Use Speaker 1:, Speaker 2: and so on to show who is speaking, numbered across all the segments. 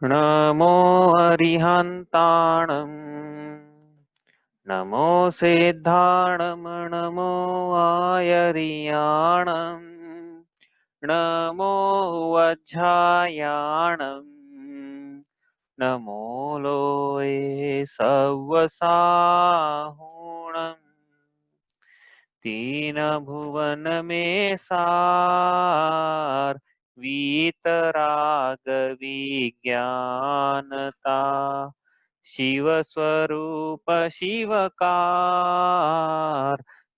Speaker 1: नमो अरिहन्ताणम् नमो सिद्धाणम् नमो आयर्याणम् नमो वज्रायाणम् नमो लोये सव्वसाहुणम् तीन भुवन में सार वीतराग विज्ञानता शिव स्वरूप शिवकार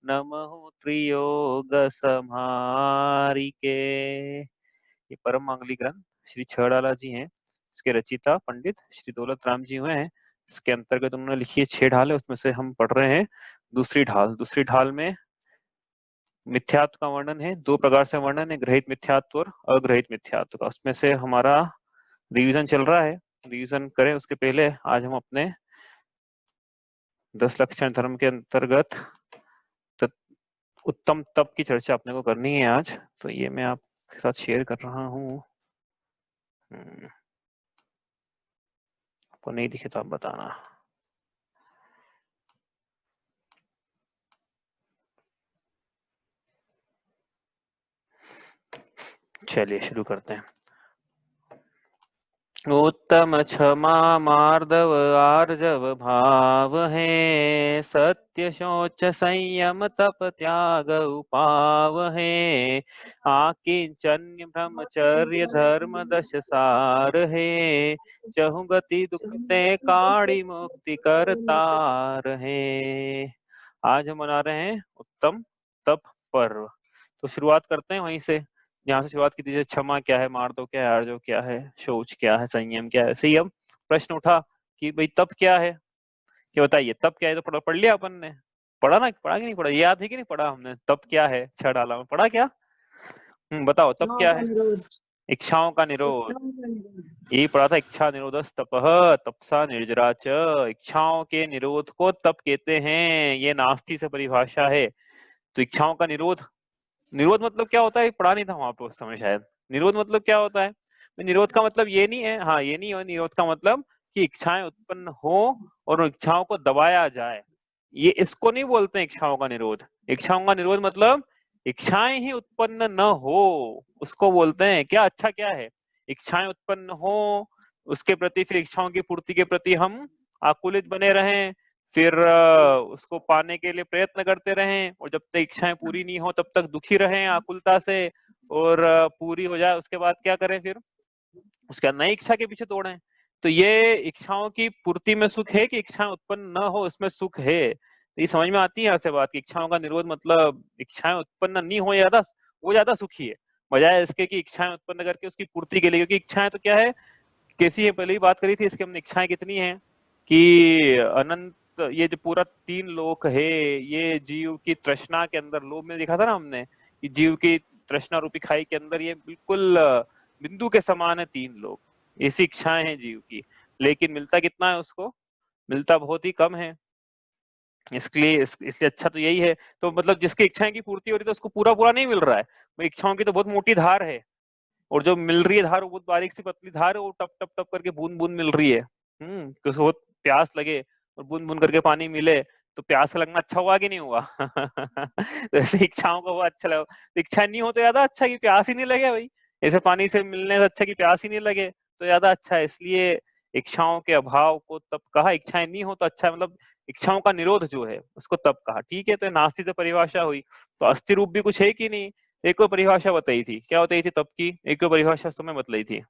Speaker 1: नमः त्रियोग समारिके। ये परम मांगलिक ग्रंथ श्री छड़ाला जी हैं। इसके रचिता पंडित श्री दौलत राम जी हुए हैं। इसके अंतर्गत उन्होंने लिखी है 6 ढाल है, उसमें से हम पढ़ रहे हैं दूसरी ढाल में मिथ्यात्व का वर्णन है। 2 प्रकार से वर्णन है, ग्रहित मिथ्यात्व और अग्रहित मिथ्यात्व का। उसमें से हमारा रिवीजन चल रहा है। रिवीजन करें उसके पहले आज हम अपने 10 लक्षण धर्म के अंतर्गत उत्तम तप की चर्चा अपने को करनी है आज। तो ये मैं आपके साथ शेयर कर रहा हूँ। आपको नहीं दिखे तो आप बताना। चलिए शुरू करते हैं। उत्तम क्षमा मार्दव आर्जव भाव है, सत्य शौच संयम तप त्याग उपाव है, आकिंचन्य ब्रह्मचर्य धर्म दश सार है, चहुगति दुख ते काड़ी मुक्ति करतार है। आज हम मना रहे हैं उत्तम तप पर्व। तो शुरुआत करते हैं वहीं से जहाँ से शुरुआत की थी। क्षमा क्या है, मार्दव क्या है, आर्जव क्या है, शौच क्या है, संयम क्या है। ऐसे ही अब प्रश्न उठा कि भाई तप क्या है, क्या बताइए तप क्या है। तो पढ़ लिया अपन ने, पढ़ा ना, पढ़ा कि नहीं पढ़ा, याद है कि नहीं पढ़ा हमने। तप क्या है, 6 डाला में पढ़ा क्या। बताओ तप क्या है। इच्छाओं का निरोध। यही पढ़ा था, इच्छा निरोधस तपः तपसा निर्जराच। इच्छाओं के निरोध को तप कहते हैं। ये नास्ति से परिभाषा है। तो इच्छाओं का निरोध, निरोध मतलब क्या होता है, पढ़ा नहीं था वहां पे उस समय शायद। निरोध मतलब क्या होता है। निरोध का मतलब ये नहीं है, हाँ ये नहीं है निरोध का मतलब कि इच्छाएं उत्पन्न हो और उन इच्छाओं को दबाया जाए, ये इसको नहीं बोलते हैं इच्छाओं का निरोध। इच्छाओं का निरोध मतलब इच्छाएं ही उत्पन्न न हो उसको बोलते हैं क्या। अच्छा क्या है, इच्छाएं उत्पन्न हो, उसके प्रति फिर इच्छाओं की पूर्ति के प्रति हम आकुलित बने रहें, फिर उसको पाने के लिए प्रयत्न करते रहें, और जब तक इच्छाएं पूरी नहीं हो तब तक दुखी रहें आकुलता से, और पूरी हो जाए उसके बाद क्या करें, फिर उसके बाद नई इच्छा के पीछे दौड़ें। तो ये इच्छाओं की पूर्ति में सुख है कि इच्छाएं उत्पन्न न हो इसमें सुख है। तो ये समझ में आती है यहाँ से बात कि इच्छाओं का निरोध मतलब इच्छाएं उत्पन्न नहीं हो ज्यादा, वो ज्यादा सुखी है बजाय इसके कि इच्छाएं उत्पन्न करके उसकी पूर्ति के लिए। क्योंकि इच्छाएं तो क्या है, कैसी है, पहले ही बात करी थी इसके हमने। इच्छाएं कितनी है कि अनंत, ये जो पूरा 3 लोक है ये जीव की तृष्णा के अंदर, लोभ में देखा था ना हमने कि जीव की तृष्णा रूपी खाई के अंदर ये बिल्कुल बिंदु के समान है 3 लोक। ऐसी इच्छाएं हैं जीव की, लेकिन मिलता कितना है उसको, मिलता बहुत ही कम है। इसलिए इससे अच्छा तो यही है। तो मतलब जिसकी इच्छाएं की पूर्ति हो रही है तो उसको पूरा पूरा नहीं मिल रहा है। इच्छाओं की तो बहुत मोटी धार है, और जो मिल रही है धार वो बहुत बारीक सी पतली धार है, वो टप टप टप करके बूंद बूंद मिल रही है। उसको बहुत प्यास लगे और बूंद बूंद करके पानी मिले तो प्यास का लगना अच्छा हुआ कि नहीं हुआ। तो ऐसे इच्छाओं को वो अच्छा लगा। तो इच्छा नहीं हो तो ज्यादा अच्छा कि प्यास ही नहीं लगे भाई। ऐसे पानी से मिलने से अच्छा कि प्यास ही नहीं लगे तो ज्यादा अच्छा है। इसलिए इच्छाओं के अभाव को तप कहा। इच्छाएं नहीं हो तो अच्छा, मतलब इच्छाओं का निरोध जो है उसको तप कहा। ठीक है, तो नास्ति से परिभाषा हुई। तो अस्थि रूप भी कुछ है कि नहीं, एक को परिभाषा बताई थी। क्या बताई थी तप की, एक को परिभाषा समय बतलाई थी।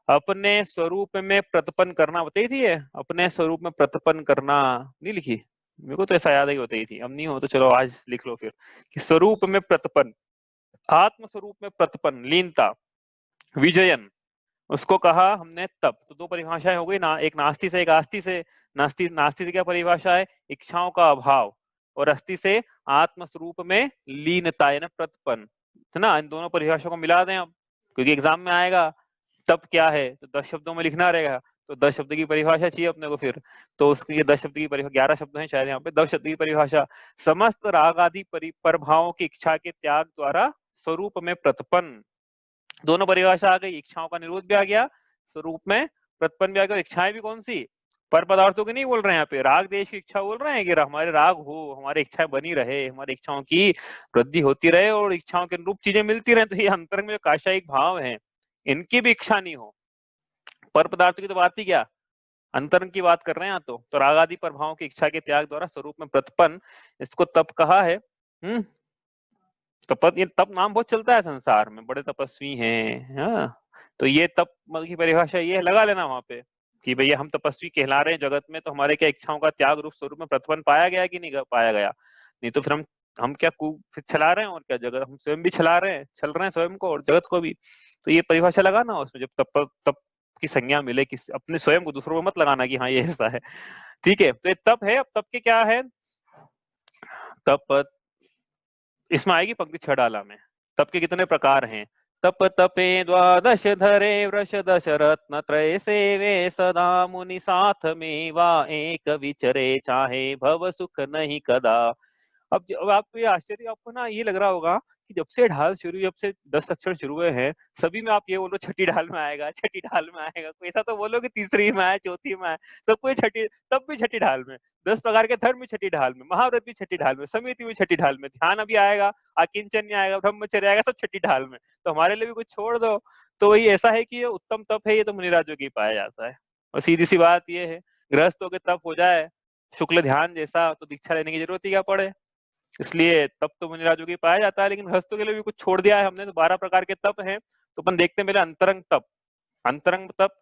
Speaker 1: अपने स्वरूप में प्रतपन करना बताई थी। ये अपने स्वरूप में प्रतपन करना नहीं लिखी, मेरे को तो ऐसा याद है कि बताई थी। अब नहीं हो तो चलो आज लिख लो फिर कि स्वरूप में प्रतपन, आत्म स्वरूप में प्रतपन, लीनता, विजयन, उसको कहा हमने तप। तो 2 परिभाषाएं हो गई ना, एक नास्ति से एक आस्ति से। नास्ति से क्या परिभाषा है, इच्छाओं का अभाव, और अस्थि से आत्म स्वरूप में लीनता यानी प्रतपन, है ना। इन दोनों परिभाषाओं को मिला दें अब, क्योंकि एग्जाम में आएगा तप क्या है तो 10 शब्दों में लिखना रहेगा। तो 10 शब्द की परिभाषा चाहिए अपने को फिर। तो उसकी 10 शब्द की परिभाषा, 11 शब्द हैं शायद यहाँ पे, 10 शब्द की परिभाषा। समस्त राग आदि प्रभावों की इच्छा के त्याग द्वारा स्वरूप में प्रतपन, दोनों परिभाषा आ गई, इच्छाओं का निरोध भी आ गया स्वरूप में, प्रतिपन्न भी आ गया। इच्छाएं भी कौन सी, पर पदार्थों की नहीं बोल रहे हैं यहाँ पे, राग देश की इच्छा बोल रहे हैं कि हमारे राग हो, हमारी इच्छाएं बनी रहे, हमारी इच्छाओं की वृद्धि होती रहे और इच्छाओं के अनुरूप चीजें मिलती रहे। तो ये अंतरंग में जो काशायिक भाव है इनकी भी इच्छा नहीं हो। पर पदार्थों की तो बात ही क्या, अंतरंग की बात कर रहे हैं यहाँ तो राग आदि प्रभावों की इच्छा के त्याग द्वारा स्वरूप में प्रतिपन्न, इसको तप कहा है। तप, ये तप नाम बहुत चलता है संसार में, बड़े तपस्वी हैं। हाँ, तो ये तप की परिभाषा ये लगा लेना वहां पे कि भैया हम तपस्वी कहला रहे हैं जगत में, तो हमारे क्या इच्छाओं का त्याग रूप स्वरूप में प्रतिपन्न पाया गया कि नहीं पाया गया। नहीं तो फिर हम क्या फिर चला रहे हैं, और क्या जगत हम स्वयं भी चला रहे हैं, चल रहे हैं स्वयं को और जगत को भी। तो ये परिभाषा लगाना उसमें, जब तप की संज्ञा मिले किसी अपने स्वयं को, दूसरों को मत लगाना कि हाँ ये ऐसा है। ठीक है, तो ये तप है। अब तप के क्या है, तप इसमें आएगी पंक्ति 6 डाला में। तप के कितने प्रकार हैं, तप तपे द्वादश धरे वृष दश रत्न त्रय सेवे सदा मुनि साथ में वा एक विचरे चाहे भव सुख नहीं कदा। अब आपको ये आश्चर्य, आपको ना ये लग रहा होगा कि जब से ढाल शुरू, जब से 10 अक्षर शुरू हुए हैं, सभी में आप ये बोलो छठी ढाल में आएगा, छठी ढाल में आएगा, कोई ऐसा तो बोलो कि तीसरी में आए, चौथी में आए, सबको ये छठी, तब भी छठी ढाल में, 10 प्रकार के धर्म भी छठी ढाल में, महाव्रत भी छठी ढाल में, समिति भी छठी ढाल में, ध्यान अभी आएगा, आकिंचन्य आएगा, ब्रह्मचर्य आएगा, सब छठी ढाल में। तो हमारे लिए भी कुछ छोड़ दो। तो वही ऐसा है कि ये उत्तम तप है, ये तो मुनिराजों की पाया जाता है। और सीधी सी बात ये है, गृहस्थों के तप हो जाए शुक्ल ध्यान जैसा, तो दीक्षा लेने की जरूरत ही क्या पड़े। इसलिए तप तो मुनिराजों की पाया जाता है, लेकिन गृहस्थों के लिए भी कुछ छोड़ दिया है हमने। तो 12 प्रकार के तप हैं। तो अपन देखते हैं पहले अंतरंग तप। अंतरंग तप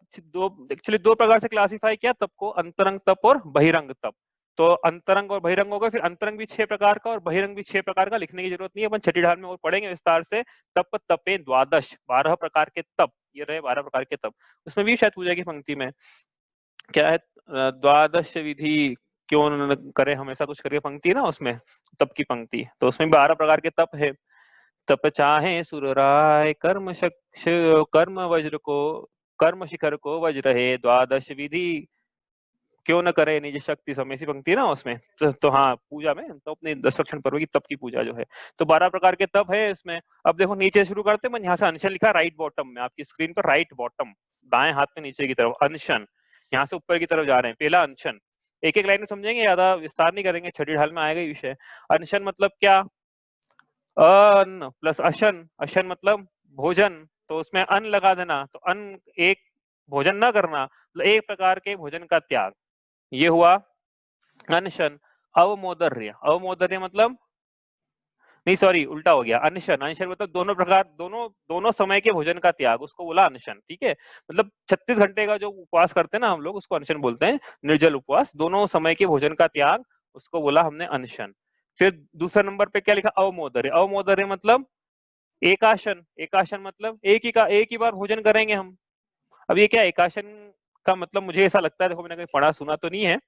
Speaker 1: एक्चुअली दो प्रकार से क्लासिफाई किया तप को, अंतरंग तप और बहिरंग तप। तो अंतरंग और बहिरंग होगा, फिर अंतरंग भी 6 प्रकार का और बहिरंग भी 6 प्रकार का, लिखने की जरूरत नहीं है, अपन छठी ढाल में और पढ़ेंगे विस्तार से। तप तपे द्वादश, 12 प्रकार के तप, ये रहे 12 प्रकार के तप। उसमें भी शायद पूजा की पंक्ति में क्या है, द्वादश विधि क्यों न करें हमेशा, कुछ करके पंक्ति है ना उसमें, तप की पंक्ति। तो उसमें 12 प्रकार के तप है। तप चाहे सुर राय कर्म वज्र को, कर्म शिखर को वज्र है, द्वादश विधि क्यों न करे निज शक्ति समय, सी पंक्ति है ना उसमें। तो हाँ, पूजा में तो अपने 10 लक्षण पर्व की तप की पूजा जो है, तो 12 प्रकार के तप है इसमें। अब देखो नीचे शुरू करते हैं, यहाँ से अनशन लिखा राइट बॉटम में आपकी स्क्रीन पर, राइट बॉटम दाएं हाथ में नीचे की तरफ अनशन, यहाँ से ऊपर की तरफ जा रहे हैं। पहला अनशन, एक एक लाइन में समझेंगे, ज्यादा विस्तार नहीं करेंगे, छठी ढाल में आएगा ये विषय। अनशन मतलब क्या, अन्न प्लस अशन, अशन मतलब भोजन, तो उसमें अन्न लगा देना, तो अन्न एक भोजन न करना, मतलब एक प्रकार के भोजन का त्याग, ये हुआ अनशन। अवमोदर्य, अवमोदर्य मतलब, नहीं सॉरी उल्टा हो गया, अनशन, अनशन मतलब दोनों प्रकार, दोनों समय के भोजन का त्याग, उसको बोला अनशन। ठीक है, मतलब 36 घंटे का जो उपवास करते हैं ना हम लोग, उसको अनशन बोलते हैं, निर्जल उपवास, दोनों समय के भोजन का त्याग, उसको बोला हमने अनशन। फिर दूसरे नंबर पे क्या लिखा, अवमोदर्य, अवमोदर्य मतलब एकाशन, एकाशन मतलब एक ही बार भोजन करेंगे हम। अब ये क्या एकाशन का मतलब, मुझे ऐसा लगता है, देखो मैंने कहीं पढ़ा सुना तो नहीं है,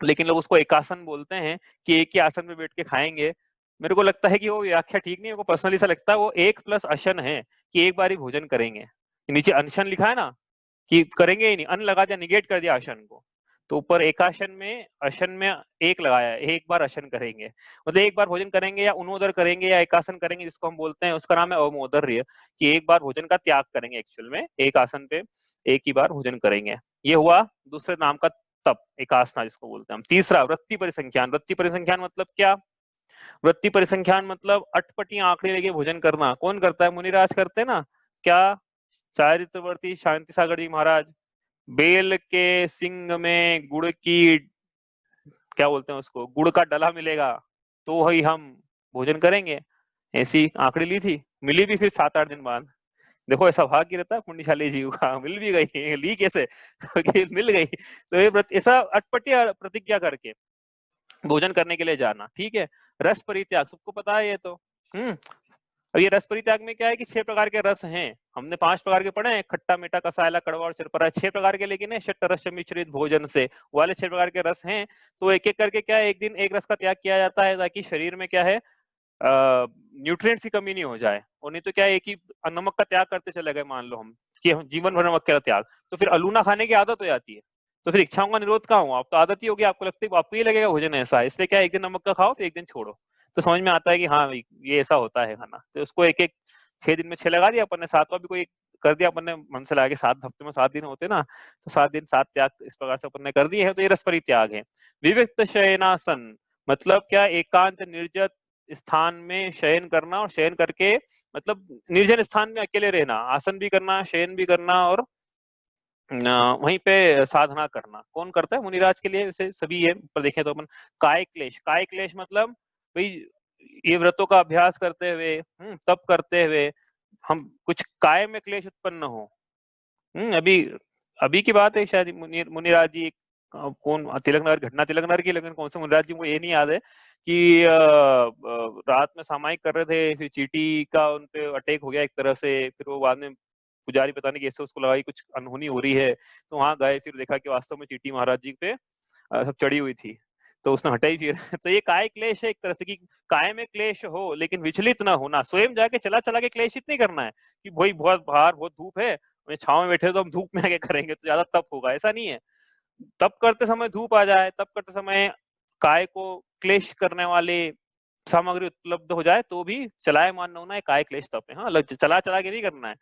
Speaker 1: लेकिन लोग उसको एकासन बोलते हैं कि एक ही आसन में बैठ के खाएंगे। मेरे को लगता है कि वो व्याख्या ठीक नहीं है, मेरे को पर्सनली ऐसा लगता है वो एक प्लस अशन है, कि एक बार ही भोजन करेंगे। नीचे अनशन लिखा है ना कि करेंगे ही नहीं, अन्न लगा दिया, निगेट कर दिया अशन को, तो ऊपर एकाशन में अशन में एक लगाया है, एक बार अशन करेंगे, मतलब एक बार भोजन करेंगे, या उनोदर करेंगे, या एकासन करेंगे जिसको हम बोलते हैं, उसका नाम है अवमोदर्य, कि एक बार भोजन का त्याग करेंगे, एक्चुअल में एक आसन पे एक ही बार भोजन करेंगे। ये हुआ दूसरे नाम का तप, एकासना जिसको बोलते हैं हम। तीसरा वृत्ति परिसंख्यान, वृत्ति परिसंख्यान मतलब क्या, वृत्ति परिसंख्यान मतलब अटपटी आंकड़े लेके भोजन करना। कौन करता है, मुनिराज करते हैं ना। क्या, चारित्रवर्ती शांति सागर जी महाराज, बेल के सिंग में गुड़ की, क्या बोलते हैं उसको, गुड़ का डला मिलेगा तो वही हम भोजन करेंगे। ऐसी आंकड़ी ली थी, मिली भी फिर 7-8 दिन बाद। देखो ऐसा भाग्य रहता है पुण्यशाली जीव का, मिल भी गई, ली कैसे मिल गई। तो ये ऐसा अटपटी प्रतिज्ञा करके भोजन करने के लिए जाना। ठीक है, रस परित्याग सबको पता है ये तो। अब ये रस परित्याग में क्या है कि 6 प्रकार के रस हैं, हमने 5 प्रकार के पढ़े हैं, खट्टा मीठा कसायला कड़वा और चरपरा, 6 प्रकार के, लेकिन षट रस मिश्रित भोजन से वाले 6 प्रकार के रस हैं। तो एक एक करके क्या है, एक दिन एक रस का त्याग किया जाता है, ताकि शरीर में क्या है, न्यूट्रिएंट्स की कमी नहीं हो जाए। और नहीं तो क्या है, एक ही नमक का त्याग करते चले गए, मान लो हम कि जीवन भर नमक का त्याग, तो फिर अलूना खाने की आदत हो जाती है, तो फिर इच्छाओं का निरोध कहाँ हुआ, अब तो आदत ही होगी, आपको लगता है आपको ये लगेगा भोजन ऐसा है, इसलिए क्या एक दिन नमक का खाओ फिर एक दिन छोड़ो, तो समझ में आता है कि हाँ ये ऐसा होता है खाना। तो उसको एक एक 6 दिन में 6 लगा दिया अपन ने, 7वां भी कोई कर दिया अपन ने मन से लगा के, 7 हफ्ते में 7 दिन होते ना, तो 7 दिन 7 त्याग इस प्रकार से अपन ने कर दिए है, तो ये रसपरी त्याग है। विविक्त शयनासन मतलब क्या, एकांत निर्जत स्थान में शयन करना, और शयन करके मतलब निर्जन स्थान में अकेले रहना, आसन भी करना, शयन भी करना, और वहीं पे साधना करना। कौन करता है? मुनिराज के लिए वैसे सभी है, पर देखें तो अपन काय क्लेश, काय क्लेश मतलब भाई ये व्रतों का अभ्यास करते हुए, तप करते हुए हम कुछ काय में क्लेश उत्पन्न हो। अभी अभी की बात है शायद, मुनिराज जी कौन तिलकनगर, घटना तिलकनगर की, लेकिन कौन से मुनिराज जी को ये नहीं याद है कि रात में सामायिक कर रहे थे, फिर चींटी का उनपे अटैक हो गया एक तरह से, फिर वो बाद में पुजारी पता नहीं कैसे उसको लगा कि कुछ अनहोनी हो रही है, तो वहां गए, फिर देखा कि वास्तव में चींटी महाराज जी पे सब चढ़ी हुई थी, तो उसने हटाई फिर। तो ये काय क्लेश है एक तरह से, कि काय में क्लेश हो लेकिन विचलित ना होना, स्वयं जाके चला चला के क्लेशित नहीं करना है कि भाई बहुत बाहर बहुत धूप है, छाव में बैठे तो हम धूप में आके करेंगे तो ज्यादा तप होगा, ऐसा नहीं है। तप करते समय धूप आ जाए, तप करते समय काय को क्लेश करने वाले सामग्री उपलब्ध हो जाए तो भी चलायमान न होना है, काय क्लेश तप है। हाँ, चला चला के नहीं करना है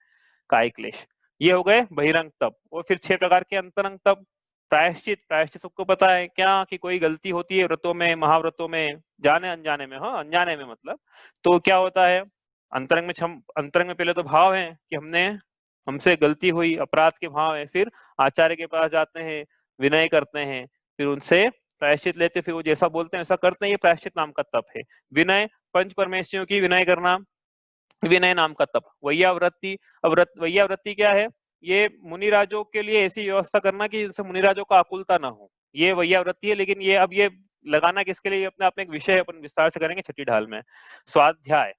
Speaker 1: काय क्लेश। ये हो गए बहिरंग तप। और फिर 6 प्रकार के अंतरंग तप। प्रायश्चित, प्रायश्चित सबको पता है क्या, कि कोई गलती होती है व्रतों में, महाव्रतों में, जाने अनजाने में, हाँ अनजाने में मतलब, तो क्या होता है अंतरंग में, अंतरंग में पहले तो भाव है कि हमसे गलती हुई, अपराध के भाव है, फिर आचार्य के पास जाते हैं, विनय करते हैं, फिर उनसे प्रायश्चित लेते, फिर वो जैसा बोलते हैं वैसा करते हैं, ये प्रायश्चित नाम का तप है। विनय, पंच परमेश्वरियों की विनय करना, विनय नाम का तप। वैयावृत्ति, वैयावृत्ति क्या है, ये मुनिराजों के लिए ऐसी व्यवस्था करना कि जिनसे मुनिराजों का आकुलता ना हो, ये वैयावृत्ति है। लेकिन ये अब ये लगाना किसके लिए, अपने आप में एक विषय अपन विस्तार से करेंगे छठी ढाल में। स्वाध्याय,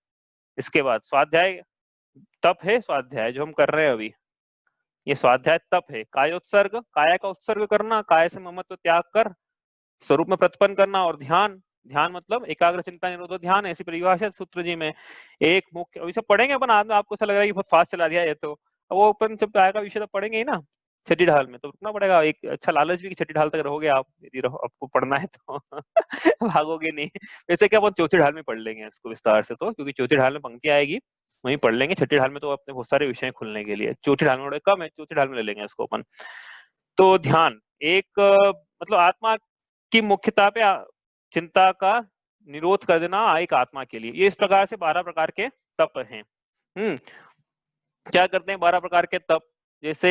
Speaker 1: इसके बाद स्वाध्याय तप है, स्वाध्याय जो हम कर रहे हैं अभी, ये स्वाध्याय तप है। कायोत्सर्ग, काया का उत्सर्ग करना, काय से ममत्व त्याग कर स्वरूप में प्रतिपन्न करना। और ध्यान, ध्यान मतलब एकाग्र चिंता निरोध ध्यान, ऐसी परिभाषा सूत्र जी में। एक मुख्य, अभी सब पढ़ेंगे अपन, आज में आपको ऐसा लग रहा है कि बहुत फास्ट चला दिया है, तो वो अपन जब आएगा विषय तो पढ़ेंगे ही ना छठी ढाल में, तो रुकना पड़ेगा। एक अच्छा लालच भी कि छठी ढाल तक रहोगे आप, यदि आपको पढ़ना है तो भागोगे नहीं। वैसे क्या, अपन चौथी ढाल में पढ़ लेंगे इसको विस्तार से, तो क्योंकि चौथी ढाल में पंक्ति आएगी वहीं पढ़ लेंगे। छठी ढाल में तो अपने बहुत सारे विषय खुलने के लिए, चौथी ढाल में थोड़े कम है, चौथी ढाल में ले लेंगे इसको अपन। तो ध्यान एक मतलब आत्मा की मुख्यता पे चिंता का निरोध कर देना एक आत्मा के लिए। ये इस प्रकार से 12 प्रकार के तप हैं। क्या करते हैं 12 प्रकार के तप, जैसे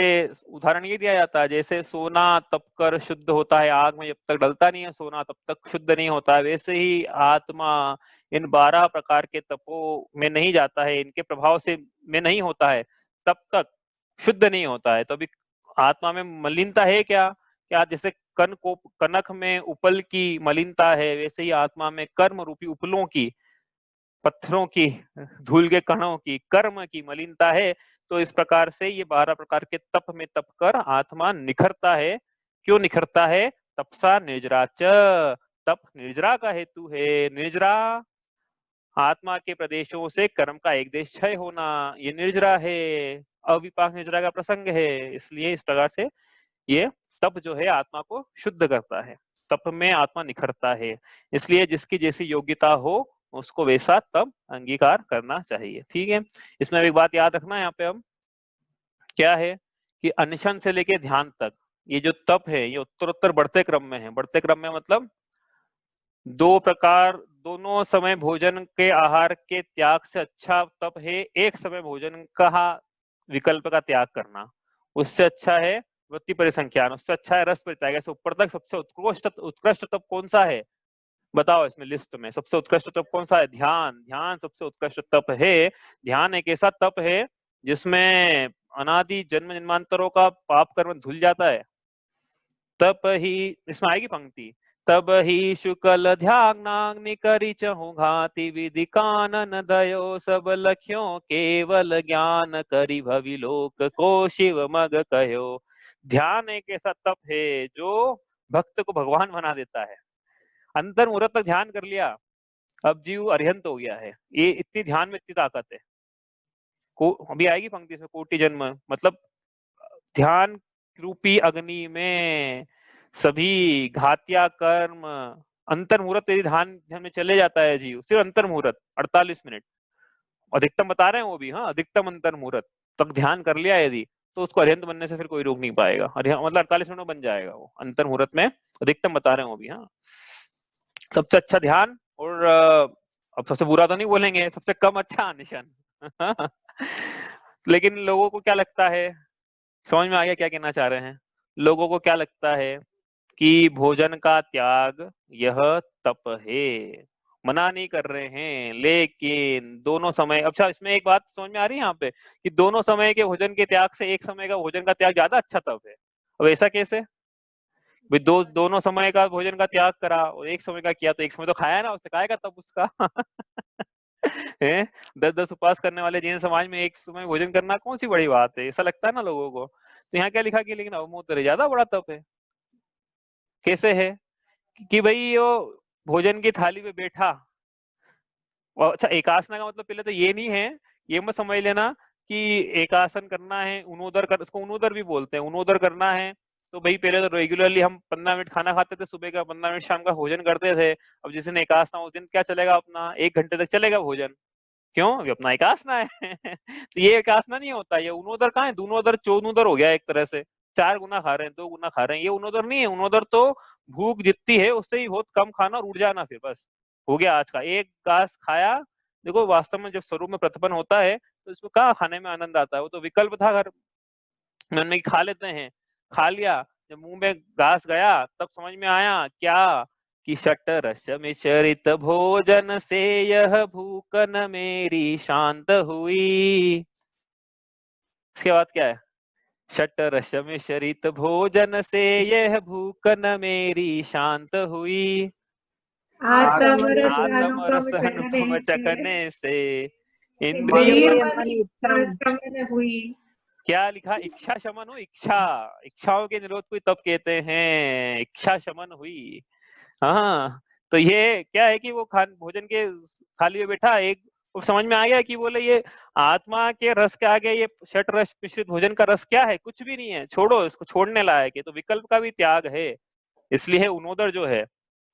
Speaker 1: उदाहरण ये दिया जाता है, जैसे सोना तप कर शुद्ध होता है, आग में जब तक डलता नहीं है सोना तब तक शुद्ध नहीं होता है, वैसे ही आत्मा इन 12 प्रकार के तपों में नहीं जाता है, इनके प्रभाव से में नहीं होता है, तब तक शुद्ध नहीं होता है। तो अभी आत्मा में मलिनता है क्या, क्या जैसे कनक में उपल की मलिनता है, वैसे ही आत्मा में कर्म रूपी उपलों की, पत्थरों की, धूल के कणों की, कर्म की मलिनता है। तो इस प्रकार से ये 12 प्रकार के तप में तप कर आत्मा निखरता है। क्यों निखरता है? तपसा निर्जराच, तप निर्जरा का हेतु है। निर्जरा आत्मा के प्रदेशों से कर्म का एक देश क्षय होना, ये निर्जरा है, अविपाक निर्जरा का प्रसंग है। इसलिए इस प्रकार से ये तप जो है आत्मा को शुद्ध करता है, तप में आत्मा निखरता है। इसलिए जिसकी जैसी योग्यता हो उसको वैसा तप अंगीकार करना चाहिए। ठीक है, इसमें एक बात याद रखना, यहाँ पे हम क्या है कि अनशन से लेके ध्यान तक ये जो तप है ये उत्तरोत्तर बढ़ते क्रम में है। बढ़ते क्रम में मतलब 2 प्रकार, दोनों समय भोजन के आहार के त्याग से अच्छा तप है एक समय भोजन का विकल्प का त्याग करना। उससे अच्छा है वृत्ति परिसंख्यान, उससे अच्छा है रस परित्याग। ऐसे ऊपर तक सबसे उत्कृष्ट तप कौन सा है बताओ, इसमें लिस्ट में सबसे उत्कृष्ट तप कौन सा है? ध्यान। ध्यान सबसे उत्कृष्ट तप है। ध्यान एक ऐसा तप है जिसमें अनादि जन्म जन्मांतरों का पाप कर्म धुल जाता है। तप ही, इसमें आएगी पंक्ति, तब ही शुक्ल ध्यानाग्नि करी चहु घाति विधि कानन दयो सब लख्यो केवल ज्ञान करी भवि लोक को शिव मग कहो। ध्यान एक ऐसा तप है जो भक्त को भगवान बना देता है। अंतर मुहूर्त तक ध्यान कर लिया, अब जीव अरिहंत हो गया है। ये इतनी ध्यान में इतनी ताकत है। अभी आएगी पंक्ति इसमें, कोटि जन्म मतलब ध्यान रूपी अग्नि में सभी घातिया कर्म, अंतर मुहूर्त यदि ध्यान में चले जाता है जीव, सिर्फ अंतर मुहूर्त 48 मिनट, अधिकतम बता रहे हैं वो भी, हाँ, अधिकतम अंतर मुहूर्त तक ध्यान कर लिया यदि, तो उसको अरिहंत बनने से फिर कोई रोक नहीं पाएगा। मतलब 48 मिनट में बन जाएगा वो, अंतर मुहूर्त में अधिकतम बता रहे हैं वो भी। हाँ, सबसे अच्छा ध्यान, और अब सबसे बुरा तो नहीं बोलेंगे, सबसे कम अच्छा निशान। लेकिन लोगों को क्या लगता है, समझ में आ गया क्या कहना चाह रहे हैं? लोगों को क्या लगता है कि भोजन का त्याग यह तप है, मना नहीं कर रहे हैं, लेकिन दोनों समय, अच्छा इसमें एक बात समझ में आ रही है यहाँ पे कि दोनों समय के भोजन के त्याग से एक समय का भोजन का त्याग ज्यादा अच्छा तप है। अब ऐसा कैसे भाई? दोनों समय का भोजन का त्याग करा और एक समय का किया, तो एक समय तो खाया ना उसने, खाएगा तब उसका। है 10-10 उपवास करने वाले जैन समाज में एक समय भोजन करना कौन सी बड़ी बात है, ऐसा लगता है ना लोगों को। तो यहाँ क्या लिखा कि लेकिन अवमोदर ज्यादा बड़ा तप है। कैसे है कि भाई वो भोजन की थाली पे बैठा, और अच्छा एकासना का मतलब पहले तो ये नहीं है, ये मत समझ लेना कि एकासन करना है, उनोदर कर, उसको उनोदर भी बोलते हैं, उनोदर करना है तो भाई पहले तो रेगुलरली हम 15 मिनट खाना खाते थे सुबह का, 15 मिनट शाम का भोजन करते थे। अब जिस दिन एकासना उस दिन क्या चलेगा अपना, 1 घंटे तक चलेगा भोजन। क्यों? अभी अपना एकासना है। तो ये एकासना नहीं होता, ये उनोदर कहाँ है, दूनोदर चौनुदर हो गया एक तरह से। 4 गुना खा रहे हैं, 2 गुना खा रहे हैं, ये उनोदर नहीं है। उनोदर तो भूख जितनी है उससे ही बहुत कम खाना और उड़ जाना, फिर बस हो गया आज का एक घास खाया। देखो वास्तव में जब स्वरूप में प्रतिपन्न होता है तो इसमें कहाँ खाने में आनंद आता है, वो तो विकल्प था घर मन में खा लेते हैं, खा लिया, जब मुंह में घास गया तब समझ में आया क्या कि षट्रस मिश्रित भोजन से यह भूख न मेरी शांत हुई। इसके बाद क्या है? षट्रस मिश्रित भोजन से यह भूख न मेरी शांत हुई, आत्म रस अनुभव चखने से इंद्रियों
Speaker 2: हुई।
Speaker 1: क्या लिखा? इच्छा शमन हो, इच्छा, इच्छाओं के निरोध को तप कहते हैं, इच्छा शमन हुई। हाँ, तो ये क्या है कि वो भोजन के थाली में बैठा एक, वो समझ में आ गया कि बोले ये आत्मा के रस के आगे ये षट रस मिश्रित भोजन का रस क्या है, कुछ भी नहीं है, छोड़ो इसको, छोड़ने लायक है, तो विकल्प का भी त्याग है। इसलिए उनोदर जो है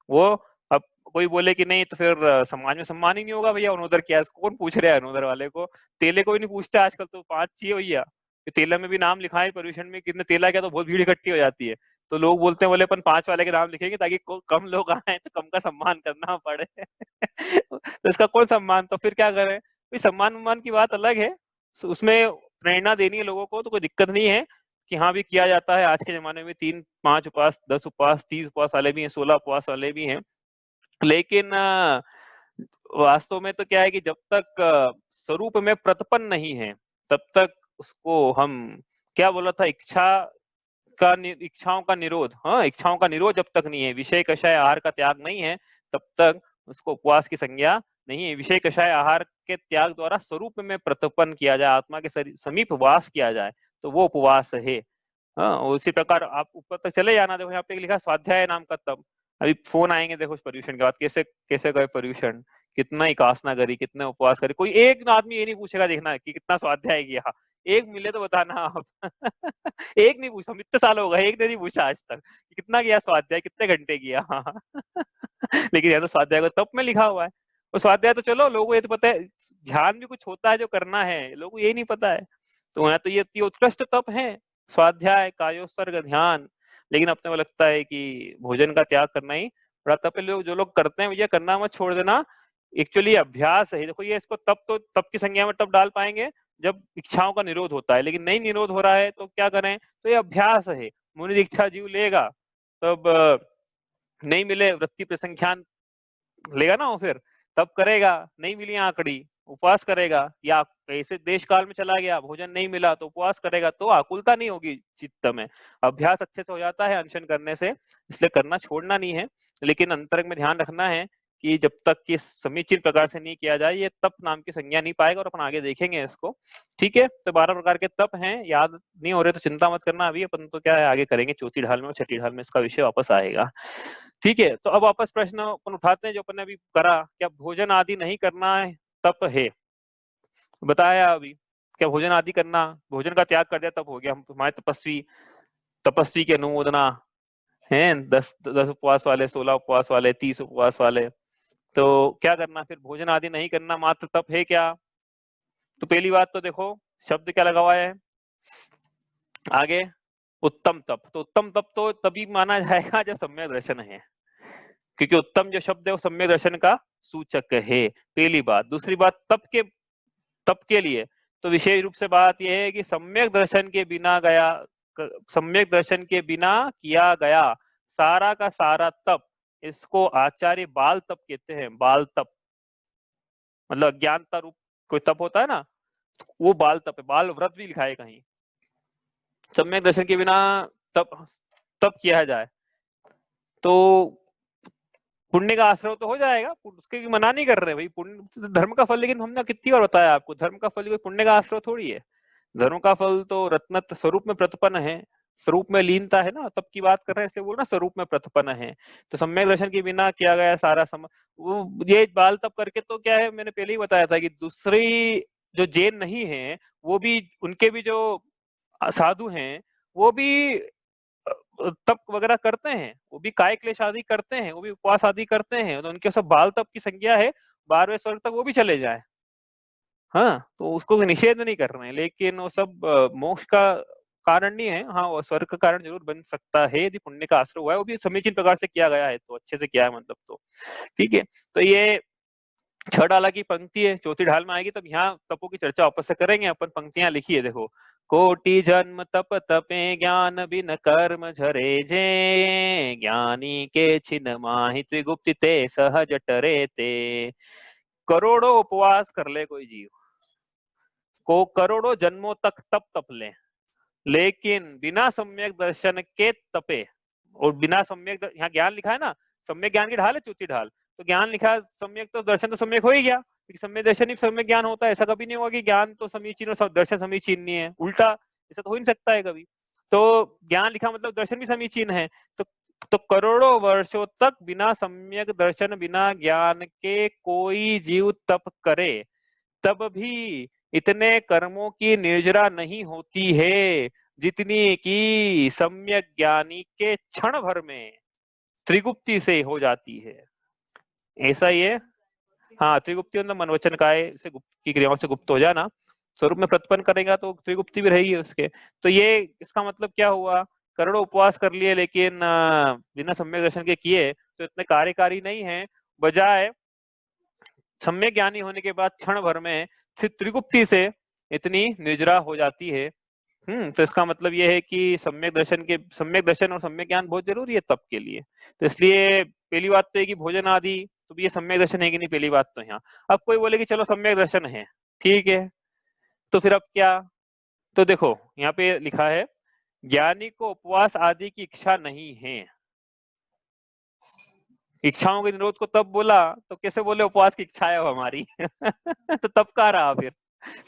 Speaker 1: वो, अब कोई बोले कि नहीं तो फिर समाज में सम्मान ही नहीं होगा भैया, उनोदर क्या है, कौन पूछ रहा है उनोदर वाले को? तेले को भी नहीं पूछते आजकल, तो 5 चाहिए भैया, तेला में भी नाम लिखा है पर्यूषण में, कितने तेला क्या, तो बहुत भीड़ इकट्ठी हो जाती है। तो लोग बोलते हैं बोले अपन 5 वाले के नाम लिखेंगे ताकि कम लोग आए तो कम का सम्मान करना पड़े। तो इसका कौन सम्मान, तो फिर क्या करें? सम्मान की बात अलग है, उसमें प्रेरणा देनी है लोगों को तो कोई दिक्कत नहीं है कि हाँ भी किया जाता है। आज के जमाने में 3-5 उपवास, 10 उपवास, 30 उपवास वाले भी हैं, 16 उपवास वाले भी हैं। लेकिन वास्तव में तो क्या है कि जब तक स्वरूप में प्रतिपन्न नहीं है तब तक उसको हम, क्या बोला था, इच्छाओं का निरोध, हाँ, इच्छाओं का निरोध जब तक नहीं है, विषय कषाय आहार का त्याग नहीं है, तब तक उसको उपवास की संज्ञा नहीं है। विषय कषाय आहार के त्याग द्वारा स्वरूप में प्रतिपन्न किया जाए, आत्मा के समीप वास किया जाए, तो वो उपवास है। हाँ, उसी प्रकार आप ऊपर तक चले जाना, देखो यहाँ पे लिखा स्वाध्याय नाम का तप। अभी फोन आएंगे देखो पर्यूषण के बाद, कैसे कैसे गए पर्यूषण, कितना उपासना करी, कितने उपवास करे, कोई एक आदमी ये नहीं पूछेगा देखना कि कितना स्वाध्याय किया, एक मिले तो बताना आप। एक नहीं पूछा, इतने साल हो गए एक ने नहीं पूछा आज तक कि कितना किया स्वाध्याय, कितने घंटे किया। लेकिन यह तो स्वाध्याय को तप में लिखा हुआ है, और स्वाध्याय तो चलो लोगों को ये तो पता है, ध्यान भी कुछ होता है जो करना है, लोगों को ये नहीं पता है। तो यहाँ तो ये उत्कृष्ट तप है, स्वाध्याय, कायोत्सर्ग, ध्यान। लेकिन अपने को लगता है कि भोजन का त्याग करना ही बड़ा तप है। लोग जो लोग करते हैं, ये करना मत छोड़ देना, एक्चुअली अभ्यास है। देखो ये इसको तप, तो तप की संज्ञा में तब डाल पाएंगे जब इच्छाओं का निरोध होता है, लेकिन नहीं निरोध हो रहा है तो क्या करें? तो ये अभ्यास है, मुनि दीक्षा जीव लेगा तब नहीं मिले वृत्ति प्रसंख्यान लेगा ना वो, फिर तब करेगा, नहीं मिली आंकड़ी उपवास करेगा, या ऐसे देश काल में चला गया भोजन नहीं मिला तो उपवास करेगा, तो आकुलता नहीं होगी चित्त में, अभ्यास अच्छे से हो जाता है अनशन करने से। इसलिए करना छोड़ना नहीं है, लेकिन अंतरंग में ध्यान रखना है कि जब तक कि समीचीन प्रकार से नहीं किया जाए, ये तप नाम की संज्ञा नहीं पाएगा, और अपन आगे देखेंगे इसको। ठीक है, तो 12 प्रकार के तप हैं, याद नहीं हो रहे तो चिंता मत करना, अभी अपन तो क्या है आगे करेंगे, चौथी ढाल में और छठी ढाल में इसका विषय वापस आएगा। ठीक है, तो अब वापस प्रश्न अपन उठाते हैं जो अपन ने अभी करा, क्या भोजन आदि नहीं करना है तप है? बताया अभी, क्या भोजन आदि करना, भोजन का त्याग कर दिया तप हो गया, हम हमारे तपस्वी की अनुमोदना है, 10 उपवास वाले, 16 उपवास वाले, 30 उपवास वाले। तो क्या करना फिर? भोजन आदि नहीं करना मात्र तप है क्या? तो पहली बात तो देखो शब्द क्या लगा हुआ है आगे, उत्तम तप। तो उत्तम तप तो तभी माना जाएगा जब सम्यक दर्शन है, क्योंकि उत्तम जो शब्द है वो सम्यक दर्शन का सूचक है, पहली बात। दूसरी बात तप के लिए तो विशेष रूप से बात यह है कि सम्यक दर्शन के बिना सम्यक दर्शन के बिना किया गया सारा का सारा तप, इसको आचार्य बाल तप कहते हैं। बाल तप मतलब अज्ञानता रूप कोई तप होता है ना, वो बाल तप है। बाल व्रत भी लिखा है कहीं। सम्यक दर्शन के बिना तप किया जाए तो पुण्य का आश्रय तो हो जाएगा, उसके मना नहीं कर रहे भाई, पुण्य धर्म का फल। लेकिन हमने कितनी बार बताया आपको, धर्म का फल कोई पुण्य का आश्रय थोड़ी है। धर्म का फल तो रत्नत स्वरूप में प्रतिपन्न है, स्वरूप में लीनता है ना, तब की बात कर रहे हैं इसलिए बोल ना स्वरूप में प्रतिपन्न है। तो सम्यक दर्शन के बिना किया गया सारा वो ये बाल तप करके तो क्या है, मैंने पहले ही बताया था कि दूसरी जो जैन नहीं है वो भी, उनके भी जो साधु हैं वो भी तप वगैरह करते हैं, वो भी काय क्लेश आदि करते हैं, वो भी उपवास आदि करते हैं, तो उनके सब बाल तप की संज्ञा है 12वें स्वर्ग तक वो भी चले जाए। हाँ, तो उसको निषेध नहीं कर रहे हैं, लेकिन वो सब मोक्ष का कारण नहीं है। हाँ, वो स्वर्ग का कारण जरूर बन सकता है यदि पुण्य का आश्रय हुआ है, वो भी समीचीन प्रकार से किया गया है, तो अच्छे से किया है मतलब। तो ठीक है, तो ये 6 ढाला की पंक्ति है। 4थी ढाल में आएगी तब यहाँ तपों की चर्चा वापस से करेंगे अपन। पंक्तियां लिखी है देखो, कोटि जन्म तप तपे ज्ञान बिन कर्म झरे जे, ज्ञानी के छिन माहि त्रिगुप्ति ते सहज टरे ते। करोड़ों उपवास कर ले कोई जीव, को करोड़ों जन्मों तक तप ले, लेकिन बिना सम्यक दर्शन के तपे, और बिना सम्यक यहाँ ज्ञान लिखा है ना, सम्यक ज्ञान की ढाल है 4थी ढाल, तो ज्ञान लिखा है सम्यक, तो दर्शन तो सम्यक हो ही गया, क्योंकि सम्यक दर्शन ही सम्यक ज्ञान होता है। ऐसा कभी नहीं होगा कि ज्ञान तो समीचीन और दर्शन समीचीन नहीं है, उल्टा ऐसा तो हो ही नहीं सकता है कभी। तो ज्ञान लिखा मतलब दर्शन भी समीचीन है। तो करोड़ों वर्षों तक बिना सम्यक दर्शन बिना ज्ञान के कोई जीव तप करे, तब भी इतने कर्मों की निर्जरा नहीं होती है जितनी कि सम्यक ज्ञानी के क्षण भर में त्रिगुप्ति से हो जाती है। ऐसा ही है। हाँ, त्रिगुप्ति मतलब मनवचन काय से गुप्त की क्रियाओं से गुप्त हो जाना, स्वरूप में प्रतिपन्न करेगा तो त्रिगुप्ति भी रहेगी उसके। तो ये इसका मतलब क्या हुआ, करोड़ों उपवास कर लिए लेकिन बिना सम्यक दर्शन के किए तो इतने कार्यकारी नहीं है, बजाय सम्यक ज्ञानी होने के बाद क्षण भर में त्रिगुप्ति से इतनी निर्जरा हो जाती है। तो इसका मतलब ये है कि सम्यक दर्शन और सम्यक ज्ञान बहुत जरूरी है तप के लिए। तो इसलिए पहली बात तो है कि भोजन आदि, तो ये सम्यक दर्शन है कि नहीं, पहली बात तो यहाँ। अब कोई बोले कि चलो सम्यक दर्शन है, ठीक है, तो फिर अब क्या। तो देखो यहाँ पे लिखा है, ज्ञानी को उपवास आदि की इच्छा नहीं है। इच्छाओं के निरोध को तब बोला तो कैसे बोले उपवास की इच्छा है हमारी तो तब कहाँ रहा फिर,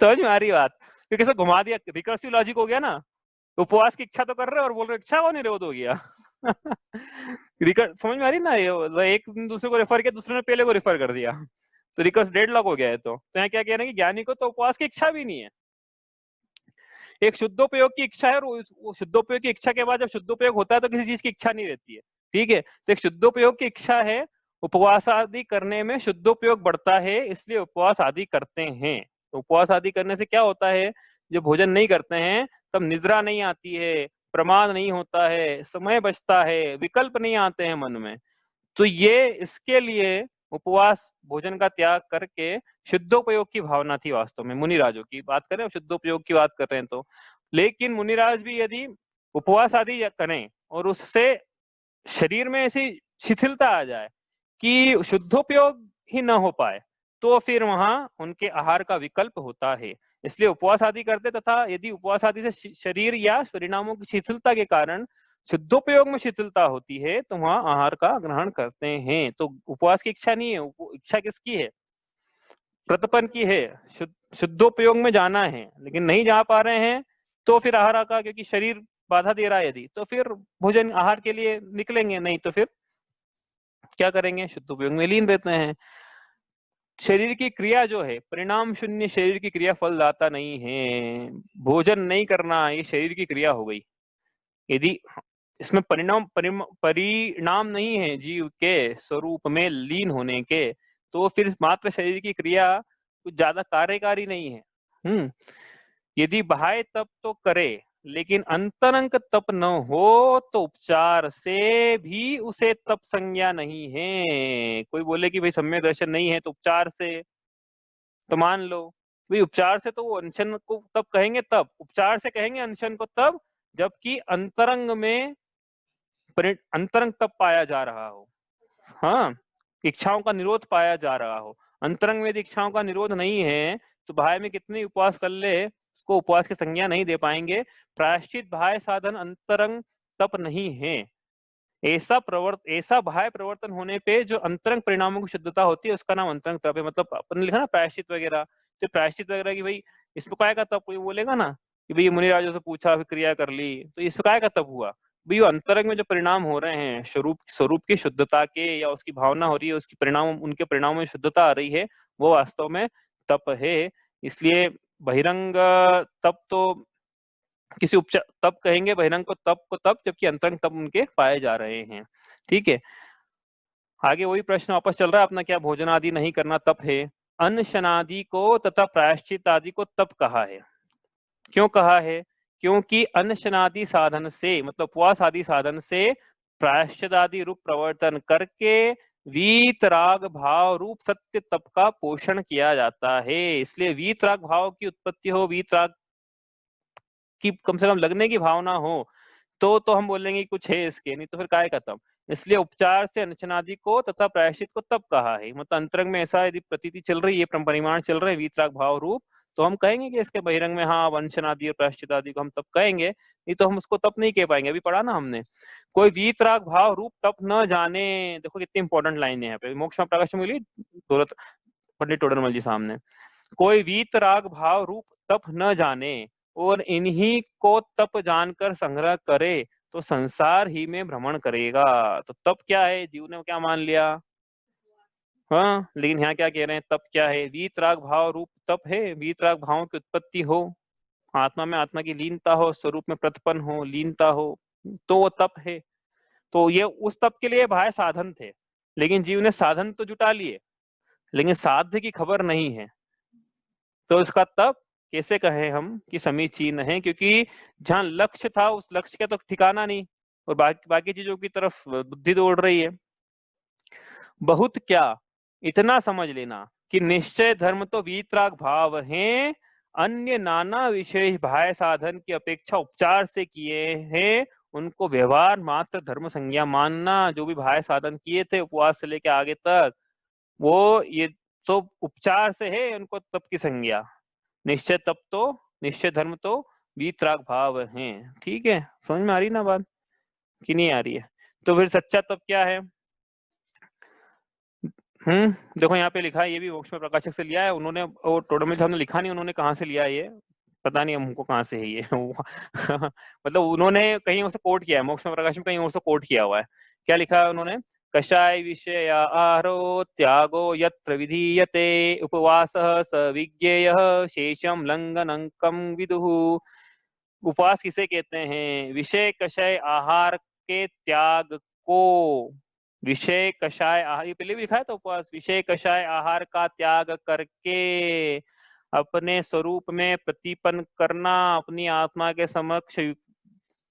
Speaker 1: समझ में आ रही बात, क्योंकि कैसे घुमा दिया, रिकर्सिव लॉजिक हो गया ना। उपवास की इच्छा तो कर रहे हो और बोल रहे इच्छा को निरोध हो गया समझ में आ रही ना, ये एक दूसरे को रेफर किया, दूसरे ने पहले को रेफर कर दिया, तो रिकर्स डेडलॉक हो गया है। तो यहाँ क्या कह रहे हैं कि ज्ञानी को तो उपवास की इच्छा भी नहीं है, एक शुद्धोपयोग की इच्छा है, और वो शुद्धोपयोग की इच्छा के बाद जब शुद्धोपयोग होता है तो किसी चीज की इच्छा नहीं रहती है, ठीक है। तो एक शुद्धोपयोग की इच्छा है, उपवास आदि करने में शुद्धोपयोग बढ़ता है, इसलिए उपवास आदि करते हैं। तो उपवास आदि करने से क्या होता है, जो भोजन नहीं करते हैं तब निद्रा नहीं आती है, प्रमाद नहीं होता है, समय बचता है, विकल्प नहीं आते हैं मन में। तो ये इसके लिए उपवास भोजन का त्याग करके शुद्धोपयोग की भावना थी वास्तव में मुनिराजों की बात करें, शुद्धोपयोग की बात कर रहे हैं तो। लेकिन मुनिराज भी यदि उपवास आदि करें और उससे शरीर में ऐसी शिथिलता आ जाए कि शुद्धोपयोग ही न हो पाए, तो फिर वहां उनके आहार का विकल्प होता है। इसलिए उपवास आदि करते, तथा यदि उपवास आदि से शरीर या परिणामों की शिथिलता के कारण शुद्धोपयोग में शिथिलता होती है तो वहां आहार का ग्रहण करते हैं। तो उपवास की इच्छा नहीं है, इच्छा किसकी है, प्रतिपन्न की है, शुद्धोपयोग में जाना है, लेकिन नहीं जा पा रहे हैं तो फिर आहार का, क्योंकि शरीर बाधा दे रहा है यदि, तो फिर भोजन आहार के लिए निकलेंगे, नहीं तो फिर क्या करेंगे, शुद्धोपयोग में लीन रहते हैं। शरीर की क्रिया जो है परिणाम शून्य, शरीर की क्रिया फलदाता नहीं है। भोजन नहीं करना ये शरीर की क्रिया हो गई, यदि इसमें परिणाम नहीं है जीव के स्वरूप में लीन होने के, तो फिर मात्र शरीर की क्रिया कुछ ज्यादा कार्यकारी नहीं है। यदि बाह्य तप तो करे लेकिन अंतरंग तप न हो तो उपचार से भी उसे तप संज्ञा नहीं है। कोई बोले कि भाई सम्यक दर्शन नहीं है तो उपचार से, तो मान लो भाई उपचार से तो वो अनशन को तब कहेंगे, तब उपचार से कहेंगे अनशन को तब जबकि अंतरंग में अंतरंग तप पाया जा रहा हो। हाँ, इच्छाओं का निरोध पाया जा रहा हो। अंतरंग में यदि इच्छाओं का निरोध नहीं है तो बाह्य में कितने उपवास कर ले उसको उपवास की संज्ञा नहीं दे पाएंगे। प्रायश्चित बाह्य साधन अंतरंग तप नहीं है। ऐसा बाह्य प्रवर्तन होने पे जो अंतरंग परिणामों की शुद्धता होती है उसका नाम अंतरंग तप है। मतलब अपन ने लिखा ना प्रायश्चित वगैरह, तो प्रायश्चित वगैरह की भाई इसमें काय का तप, कोई बोलेगा ना कि भाई मुनिराजों से पूछा फिर क्रिया कर ली तो इसमें काय का तप हुआ। भाई वो अंतरंग में जो परिणाम हो रहे हैं स्वरूप की शुद्धता के या उसकी भावना हो रही है, उसकी परिणाम उनके परिणामों में शुद्धता आ रही है, वो वास्तव में तप है। इसलिए बहिरंग तप तो किसी उपचार तप कहेंगे, बहिरंग को तप जबकि अंतरंग तप उनके पाए जा रहे हैं। ठीक है, आगे वही प्रश्न वापस चल रहा है अपना, क्या भोजन आदि नहीं करना तप है। अन्न शनादि को तथा प्रायश्चित आदि को तप कहा है। क्यों कहा है? क्योंकि अन्न शनादि साधन से मतलब उपवास आदि साधन से प्रायश्चित आदि रूप प्रवर्तन करके वीतराग भाव रूप सत्य तप का पोषण किया जाता है। इसलिए वीतराग भाव की उत्पत्ति हो, वीतराग की कम से कम लगने की भावना हो तो हम बोलेंगे कुछ है इसके, नहीं तो फिर काय खत्म। इसलिए उपचार से अनशनादि को तथा प्रायश्चित को तब कहा है। मतलब अंतरंग में ऐसा यदि प्रतीति चल रही है, परिमाण चल रहे हैं वीतराग भाव रूप, तो हम कहेंगे कि इसके बहिरंग में हाँ वंशनादि और प्रायश्चित आदि को हम तब कहेंगे, नहीं तो हम उसको तप नहीं कह पाएंगे। अभी पढ़ा ना हमने, कोई वीतराग भाव रूप तप न जाने। देखो कितनी इंपॉर्टेंट लाइन है यहाँ पे, मोक्ष प्रकाश मिली दौलत पंडित टोडरमल जी सामने। कोई वीतराग भाव रूप तप न जाने और इन्हीं को तप जानकर संग्रह करे तो संसार ही में भ्रमण करेगा। तो तप क्या है, जीव ने क्या मान लिया। हाँ, लेकिन यहाँ क्या कह रहे हैं, तप क्या है? वीतराग भाव रूप तप है। वीतराग भावों की उत्पत्ति हो, आत्मा में आत्मा की लीनता हो, स्वरूप में प्रतिपन्न हो, लीनता हो, तो वो तप है। तो ये उस तप के लिए बाह्य साधन थे, लेकिन जीव ने साधन तो जुटा लिए लेकिन साध्य की खबर नहीं है, तो इसका तप कैसे कहें हम कि समीचीन है, क्योंकि जहां लक्ष्य था उस लक्ष्य का तो ठिकाना नहीं और बाकी चीजों की तरफ बुद्धि दौड़ रही है। बहुत क्या, इतना समझ लेना कि निश्चय धर्म तो वीतराग भाव हैं, अन्य नाना विशेष बाह्य साधन की अपेक्षा उपचार से किए हैं उनको व्यवहार मात्र धर्म संज्ञा मानना। जो भी बाह्य साधन किए थे उपवास से लेके आगे तक, वो ये तो उपचार से है, उनको तप की संज्ञा। निश्चय तप तो, निश्चय धर्म तो वीतराग भाव हैं। ठीक है, समझ में आ रही ना बात कि नहीं आ रही है? तो फिर सच्चा तप क्या है? देखो यहाँ पे लिखा है, ये भी मोक्ष में प्रकाशक से लिया है उन्होंने, और टोडरमल साहब ने लिखा नहीं उन्होंने कहाँ से लिया है ये, पता नहीं हमको कहाँ से है ये मतलब उन्होंने कहीं और से कोट किया है, मोक्ष में प्रकाश में कहीं और से कोट किया हुआ है। क्या लिखा है उन्होंने? कषाय विषय आहारो त्यागो यत्र विधीयते उपवासः स विज्ञेयः शेषम लंघनंकम विदुः। उपवास किसे कहते हैं? विषय कषाय आहार के त्याग को, विषय कषाय आहार, ये पहले भी लिखा है तो उपवास विषय कषाय आहार का त्याग करके अपने स्वरूप में प्रतिपन्न करना, अपनी आत्मा के समक्ष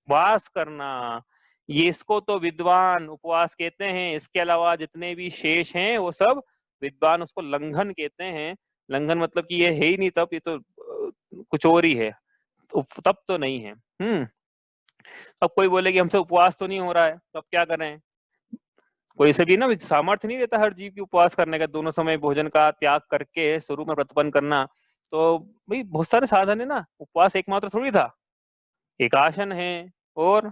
Speaker 1: वास करना, ये इसको तो विद्वान उपवास कहते हैं। इसके अलावा जितने भी शेष हैं वो सब विद्वान उसको लंघन कहते हैं। लंघन मतलब कि ये है ही नहीं तप, ये तो कुछ और ही है, तप तो नहीं है। अब कोई बोले कि हमसे उपवास तो नहीं हो रहा है तो अब क्या करें? कोई से भी ना सामर्थ्य नहीं रहता हर जीव की उपवास करने का, दोनों समय भोजन का त्याग करके स्वरूप में प्रतिपन्न करना। तो भाई बहुत सारे साधन है ना, उपवास एकमात्र थोड़ी था। एक आसन है और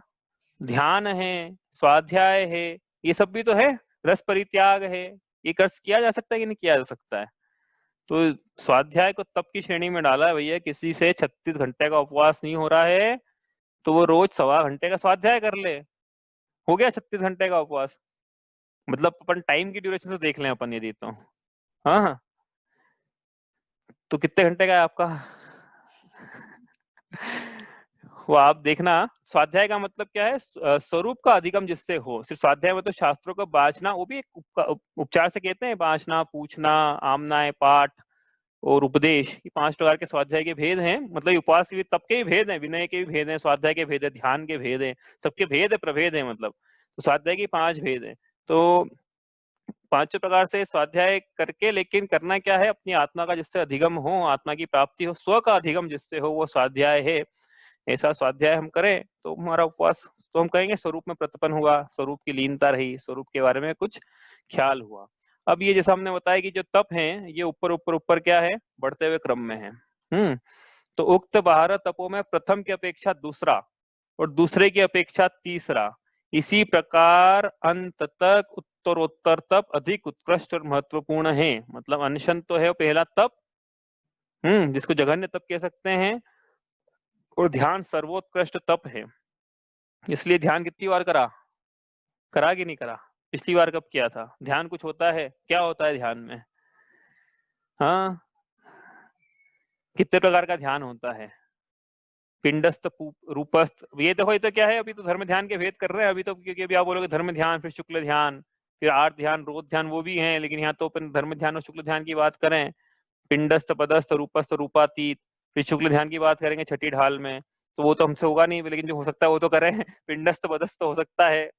Speaker 1: ध्यान है, स्वाध्याय है, ये सब भी तो है, रस परित्याग है, ये कर किया जा सकता है कि नहीं किया जा सकता है? तो स्वाध्याय को तप की श्रेणी में डाला है भैया। किसी से 36 घंटे का उपवास नहीं हो रहा है तो वो रोज 1.25 घंटे का स्वाध्याय कर ले, हो गया 36 घंटे का उपवास। मतलब अपन टाइम की ड्यूरेशन से देख लें अपन यदि तो, हाँ तो कितने घंटे का है आपका? वो आप देखना। स्वाध्याय का मतलब क्या है? स्वरूप का अधिगम जिससे हो। सिर्फ स्वाध्याय मतलब शास्त्रों को बांचना, वो भी एक उपचार से कहते हैं, बांचना, पूछना, आमनाएं, पाठ, और उपदेश, ये 5 प्रकार के स्वाध्याय के भेद हैं। मतलब उपवास के तप के भी भेद हैं, विनय के भी भेद हैं, स्वाध्याय के भेद है, ध्यान के भेद हैं, सबके भेद है, प्रभेद है। मतलब तो स्वाध्याय के 5 भेद हैं। तो 5 प्रकार से स्वाध्याय करके, लेकिन करना क्या है, अपनी आत्मा का जिससे अधिगम हो, आत्मा की प्राप्ति हो, स्व का अधिगम जिससे हो, वो स्वाध्याय है। ऐसा स्वाध्याय हम करें तो हमारा उपवास, तो हम कहेंगे स्वरूप में प्रतिपन्न हुआ, स्वरूप की लीनता रही, स्वरूप के बारे में कुछ ख्याल हुआ। अब ये जैसा हमने बताया कि जो तप है ये ऊपर ऊपर ऊपर क्या है, बढ़ते हुए क्रम में है। तो उक्त 12 तपों में प्रथम की अपेक्षा दूसरा और दूसरे की अपेक्षा तीसरा, इसी प्रकार अंत तक उत्तरोत्तर तप अधिक उत्कृष्ट और महत्वपूर्ण है। मतलब अनशन तो है पहला तप, जिसको जघन्य तप कह सकते हैं, और ध्यान सर्वोत्कृष्ट तप है। इसलिए ध्यान कितनी बार करा कि नहीं करा? पिछली बार कब किया था? ध्यान कुछ होता है, क्या होता है ध्यान में? हाँ, कितने प्रकार का ध्यान होता है? पिंडस्थ, रूपस्थ, ये देखो, ये तो क्या है, अभी तो धर्म ध्यान के भेद कर रहे हैं अभी तो, क्योंकि अभी आप बोलोगे धर्म ध्यान, फिर शुक्ल ध्यान, फिर आर्त ध्यान, रोध ध्यान, वो भी है, लेकिन यहाँ तो अपन धर्म ध्यान और शुक्ल ध्यान की बात करें। पिंडस्थ, पदस्थ, रूपस्थ, रूपातीत, फिर शुक्ल ध्यान की बात करेंगे छठी ढाल में, तो वो तो हमसे होगा नहीं, लेकिन जो हो सकता है वो तो करें। पिंडस्थ पदस्थ हो सकता है,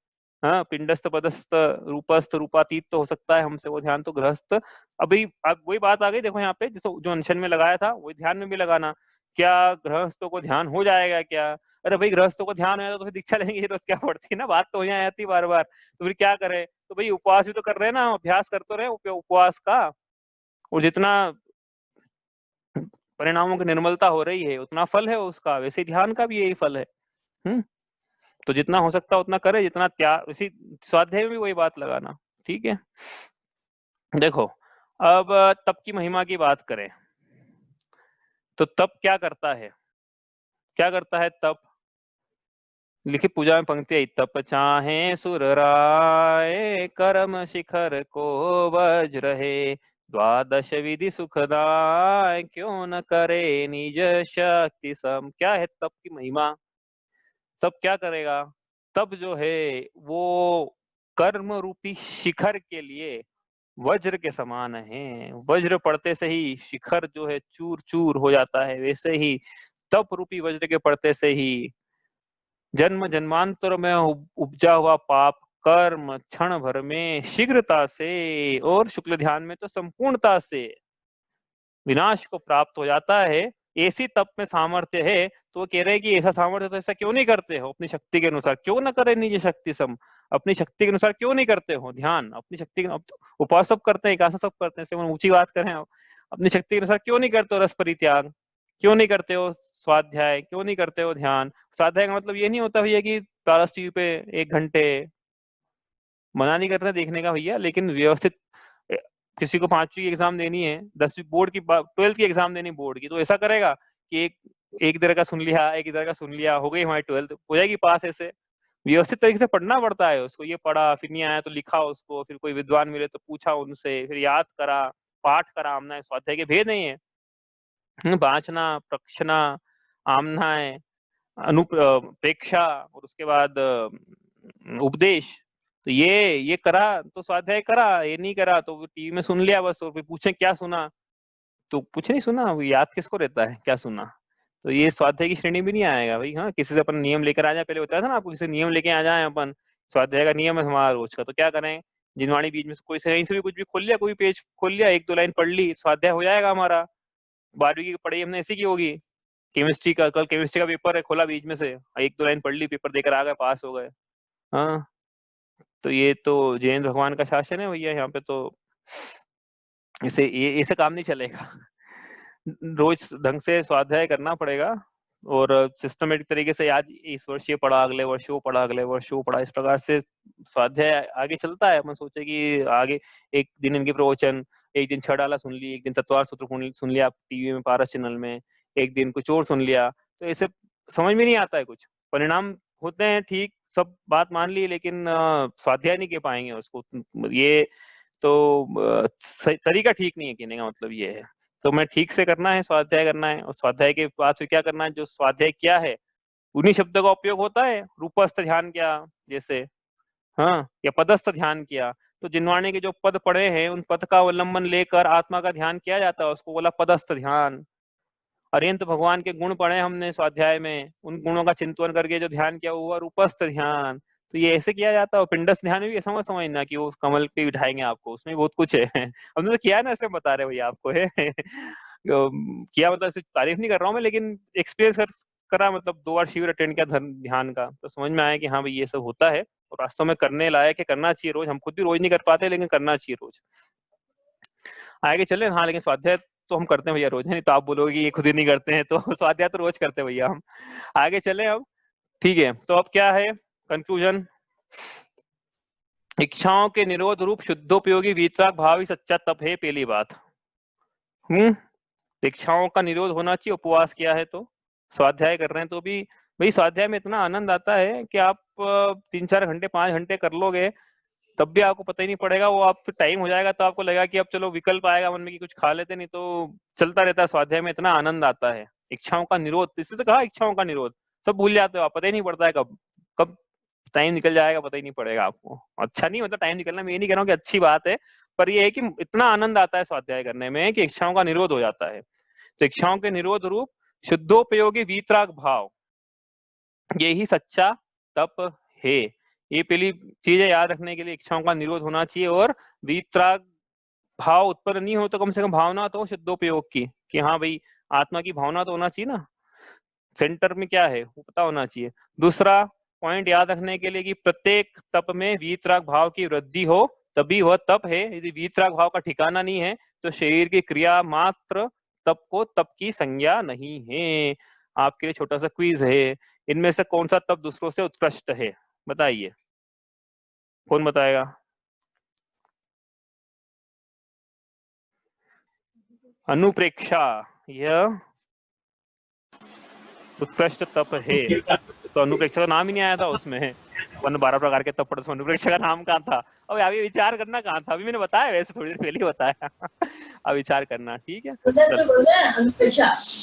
Speaker 1: हाँ, पिंडस्थ पदस्थ रूपस्थ रूपातीत तो हो सकता है हमसे, वो ध्यान तो गृहस्थ। अभी अब वही बात आ गई, देखो यहाँ पे जैसे जो अनशन में लगाया था वही ध्यान में भी लगाना। क्या गृहस्थों को ध्यान हो जाएगा क्या? अरे भाई, गृहस्थों को ध्यान हो जाता तो फिर दीक्षा लेने की जरूरत क्या पड़ती है ना, बात तो यहाँ आती बार बार, तो फिर क्या करें? तो भाई उपवास भी तो कर रहे हैं ना, अभ्यास करते रहे उपवास का, और जितना परिणामों की निर्मलता हो रही है उतना फल है उसका, वैसे ध्यान का भी यही फल है। तो जितना हो सकता है उतना करे, जितना त्याग, इसी स्वाध्याय में भी वही बात लगाना। ठीक है, देखो अब तप की महिमा की बात करें तो तप क्या करता है? क्या करता है तप? लिखी पूजा में पंक्ति आई, तप चाहे सुर राय, कर्म शिखर को वज्र है, द्वादश विधि सुखदाय, क्यों न करे निज शक्ति सम। क्या है तप की महिमा? तब क्या करेगा? तब जो है वो कर्म रूपी शिखर के लिए वज्र के समान है। वज्र पड़ते से ही शिखर जो है चूर चूर हो जाता है, वैसे ही तप रूपी वज्र के पड़ते से ही जन्म जन्मांतर में उपजा हुआ पाप कर्म क्षण भर में शीघ्रता से और शुक्ल ध्यान में तो संपूर्णता से विनाश को प्राप्त हो जाता है। ऐसी तप में सामर्थ्य है, तो वो कह रहे हैं कि ऐसा सामर्थ्य तो ऐसा क्यों नहीं करते हो अपनी शक्ति के अनुसार? क्यों ना करे निज शक्ति सम, अपनी शक्ति के अनुसार क्यों नहीं करते हो ध्यान? अपनी शक्ति के उपास सब करते हैं, एकादश सब करते हैं, से ऊंची बात करें, अपनी शक्ति के अनुसार क्यों नहीं करते हो रस परित्याग? क्यों नहीं करते हो स्वाध्याय? क्यों नहीं करते हो ध्यान? स्वाध्याय का मतलब ये नहीं होता भैया कि पारस टीवी पे 1 घंटे, मना नहीं करना देखने का भैया, लेकिन व्यवस्थित किसी को 5वीं की एग्जाम देनी है, 10वीं बोर्ड की, 12th की एग्जाम देनी बोर्ड की, तो ऐसा करेगा कि एक इधर का सुन लिया, एक इधर का सुन लिया, हो गई हमारी 12th, हो जाएगी पास। ऐसे व्यवस्थित तरीके से पढ़ना पड़ता है उसको, ये पढ़ा फिर नहीं आया तो लिखा उसको, फिर कोई विद्वान मिले तो पूछा उनसे, फिर याद करा, पाठ करा, आमना स्वाध्याय के भेद नहीं है। वाचना, प्रक्षना, आमना है, प्रेक्षा, और उसके बाद उपदेश। तो ये करा तो स्वाध्याय करा, ये नहीं करा तो टीवी में सुन लिया बस, और फिर पूछे क्या सुना, तो कुछ नहीं सुना, वो याद किसको रहता है क्या सुना? तो ये स्वाध्याय की श्रेणी भी नहीं आएगा भाई। हाँ, किसी से अपन नियम लेकर आ जाए, पहले बताया था ना आपको, किसी नियम लेके आ जाए अपन, स्वाध्याय का नियम है हमारा रोज का, तो क्या करें, जिनवाणी बीच में से कोई से कहीं से भी कुछ भी खोल लिया, कोई पेज खोल लिया, 1-2 लाइन पढ़ ली, स्वाध्याय हो जाएगा हमारा। 12वीं की पढ़ाई हमने ऐसी की होगी, केमिस्ट्री का, कल केमिस्ट्री का पेपर है, खोला बीच में से, 1-2 लाइन पढ़ ली, पेपर देकर आ गए, पास हो गए। हाँ, तो ये तो जैन भगवान का शासन है भैया, यहाँ पे तो इसे ये ऐसे काम नहीं चलेगा। रोज ढंग से स्वाध्याय करना पड़ेगा, और सिस्टमेटिक तरीके से, आज इस वर्ष ये पढ़ा, अगले वर्ष वो पढ़ा, अगले वर्ष वो पढ़ा, इस प्रकार से स्वाध्याय आगे चलता है। अपन सोचे कि आगे एक दिन इनके प्रवचन, एक दिन छह डाला सुन ली, एक दिन तत्वार सूत्र सुन लिया टीवी में पारस चैनल में, एक दिन कुछ और सुन लिया, तो ऐसे समझ में नहीं आता है कुछ। परिणाम होते हैं ठीक, सब बात मान ली, लेकिन स्वाध्याय नहीं कर पाएंगे उसको। ये तो तरीका ठीक नहीं है कहने का मतलब ये है। तो मैं ठीक से करना है, स्वाध्याय करना है, और स्वाध्याय के बाद फिर क्या करना है, जो स्वाध्याय क्या है उन्हीं शब्दों का उपयोग होता है। रूपस्थ ध्यान किया जैसे, हाँ, या पदस्थ ध्यान किया, तो जिनवाणी के जो पद पढ़े हैं उन पद का अवलंबन लेकर आत्मा का ध्यान किया जाता है, उसको बोला पदस्थ ध्यान। अरिहंत भगवान के गुण पढ़े हमने स्वाध्याय में, उन गुणों का चिंतन करके जो ध्यान किया वो हुआ रूपस्थ ध्यान। तो ये ऐसे किया जाता है। पिंडस्थ ध्यान में भी ऐसा मत समझना कि वो कमल पे बिठाएंगे आपको, उसमें बहुत कुछ है। हमने तो किया है ना, इसलिए बता रहे भैया आपको है। किया मतलब ऐसे तारीफ नहीं कर रहा हूँ मैं, लेकिन एक्सपीरियंस करा, मतलब 2 बार शिविर अटेंड किया ध्यान का, तो समझ में आया कि हाँ भाई ये सब होता है और वास्तव में करने लायक है, करना चाहिए रोज। हम खुद भी रोज नहीं कर पाते, लेकिन करना चाहिए रोज। आगे चले। हाँ, लेकिन स्वाध्याय तो हम करते हैं भैया रोज, है नहीं तो आप बोलोगे कि ये खुद ही नहीं करते हैं, तो स्वाध्याय तो रोज करते हैं भैया हम। आगे चले अब, ठीक है। तो अब क्या है कंक्लूजन? इच्छाओं के निरोध रूप शुद्धोपयोगी वीतराग भाव ही सच्चा तप है, पहली बात। इच्छाओं का निरोध होना चाहिए। उपवास किया है तो, स्वाध्याय कर रहे हैं तो भी भाई, स्वाध्याय में इतना आनंद आता है कि आप 3-4 घंटे 5 घंटे कर लोगे तब भी आपको पता ही नहीं पड़ेगा। वो आप टाइम हो जाएगा तो आपको लगेगा कि अब चलो विकल्प आएगा मन में कि कुछ खा लेते, नहीं तो चलता रहता है। स्वाध्याय में इतना आनंद आता है। इच्छाओं का निरोध, इसलिए तो कहा इच्छाओं का निरोध। सब भूल जाते हो आप, पता ही नहीं पड़ता है कब कब टाइम निकल जाएगा, पता ही नहीं पड़ेगा आपको। अच्छा नहीं मतलब टाइम निकलना, मैं ये नहीं कह रहा हूँ कि अच्छी बात है, पर ये है कि इतना आनंद आता है स्वाध्याय करने में कि इच्छाओं का निरोध हो जाता है। तो इच्छाओं के निरोध रूप शुद्धोपयोगी वीतराग भाव, ये ही सच्चा तप है। ये पहली चीज है याद रखने के लिए, इच्छाओं का निरोध होना चाहिए। और वीतराग भाव उत्पन्न नहीं हो तो कम से कम भावना तो शुद्धोपयोग की, कि हाँ भाई आत्मा की भावना तो होना चाहिए ना, सेंटर में क्या है वो पता होना चाहिए। दूसरा पॉइंट याद रखने के लिए कि प्रत्येक तप में वीतराग भाव की वृद्धि हो तभी वह तप है। यदि वीतराग भाव का ठिकाना नहीं है तो शरीर की क्रिया मात्र तप को तप की संज्ञा नहीं है। आपके लिए छोटा सा क्विज है, इनमें से कौन सा तप दूसरों से उत्कृष्ट है? बताइए, कौन बताएगा? अनुप्रेक्षा, यह उत्कृष्ट तप है। तो अनुप्रेक्षा का नाम ही नहीं आया था उसमें। 12 प्रकार के तप पढ़े, तो अनुप्रेक्षा का नाम कहाँ था? अब अभी विचार करना कहाँ था? अभी मैंने बताया, वैसे थोड़ी देर पहले ही बताया। अब विचार करना, ठीक है।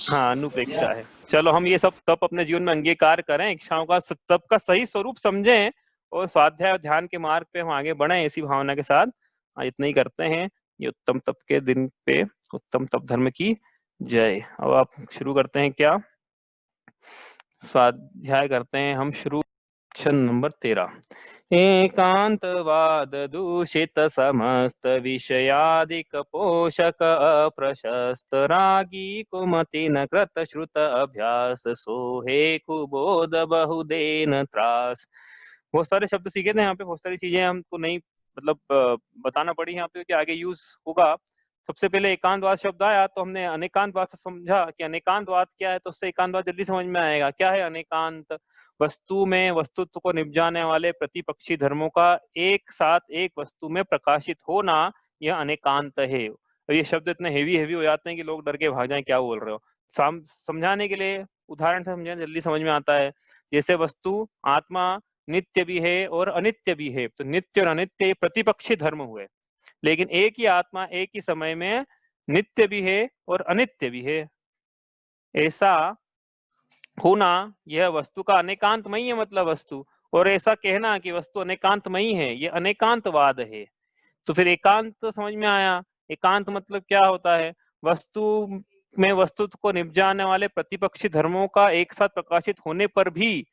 Speaker 1: हाँ, अनुप्रेक्षा है। चलो हम ये सब तप अपने जीवन में अंगीकार करें, इच्छाओं का तप का सही स्वरूप समझें और स्वाध्याय और ध्यान के मार्ग पे हम आगे बढ़े ऐसी भावना के साथ। इतना ही करते हैं। ये उत्तम तप के दिन पे उत्तम तप धर्म की जय। अब आप शुरू करते हैं क्या? स्वाध्याय करते हैं हम शुरू। नंबर 13। एकांतवाद दूषित समस्त विषयादिक पोषक अप्रशस्त रागी कुमति न कृत श्रुत अभ्यास सोहे कुबोध बहुदेन त्रास। बहुत सारे शब्द सीखे थे यहाँ पे, बहुत सारी चीजें हमको नहीं मतलब बताना पड़ी यहाँ पे कि आगे यूज होगा। सबसे पहले एकांतवाद शब्द आया तो हमने अनेकांतवाद से समझा कि अनेकांतवाद क्या है, तो उससे एकांतवाद जल्दी समझ में आएगा। क्या है अनेकांत? वस्तु में वस्तुत्व को निपजाने वाले प्रतिपक्षी धर्मों का एक साथ एक वस्तु में प्रकाशित होना, यह अनेकांत है। और ये शब्द इतने हेवी हो जाते हैं कि लोग डर के भाग जाएं, क्या बोल रहे हो। समझाने के लिए उदाहरण से समझाने जल्दी समझ में आता है। जैसे वस्तु आत्मा नित्य भी है और अनित्य भी है, तो नित्य और अनित्य प्रतिपक्षी धर्म हुए। लेकिन एक ही आत्मा एक ही समय में नित्य भी है और अनित्य भी है, ऐसा होना यह वस्तु का अनेकांतमयी है। मतलब वस्तु, और ऐसा कहना कि वस्तु अनेकांतमयी है, यह अनेकांतवाद है। तो फिर एकांत तो समझ में आया। एकांत मतलब क्या होता है? वस्तु में वस्तुत्व को निपजाने वाले प्रतिपक्षी धर्मों का एक साथ प्रकाशित होने पर भी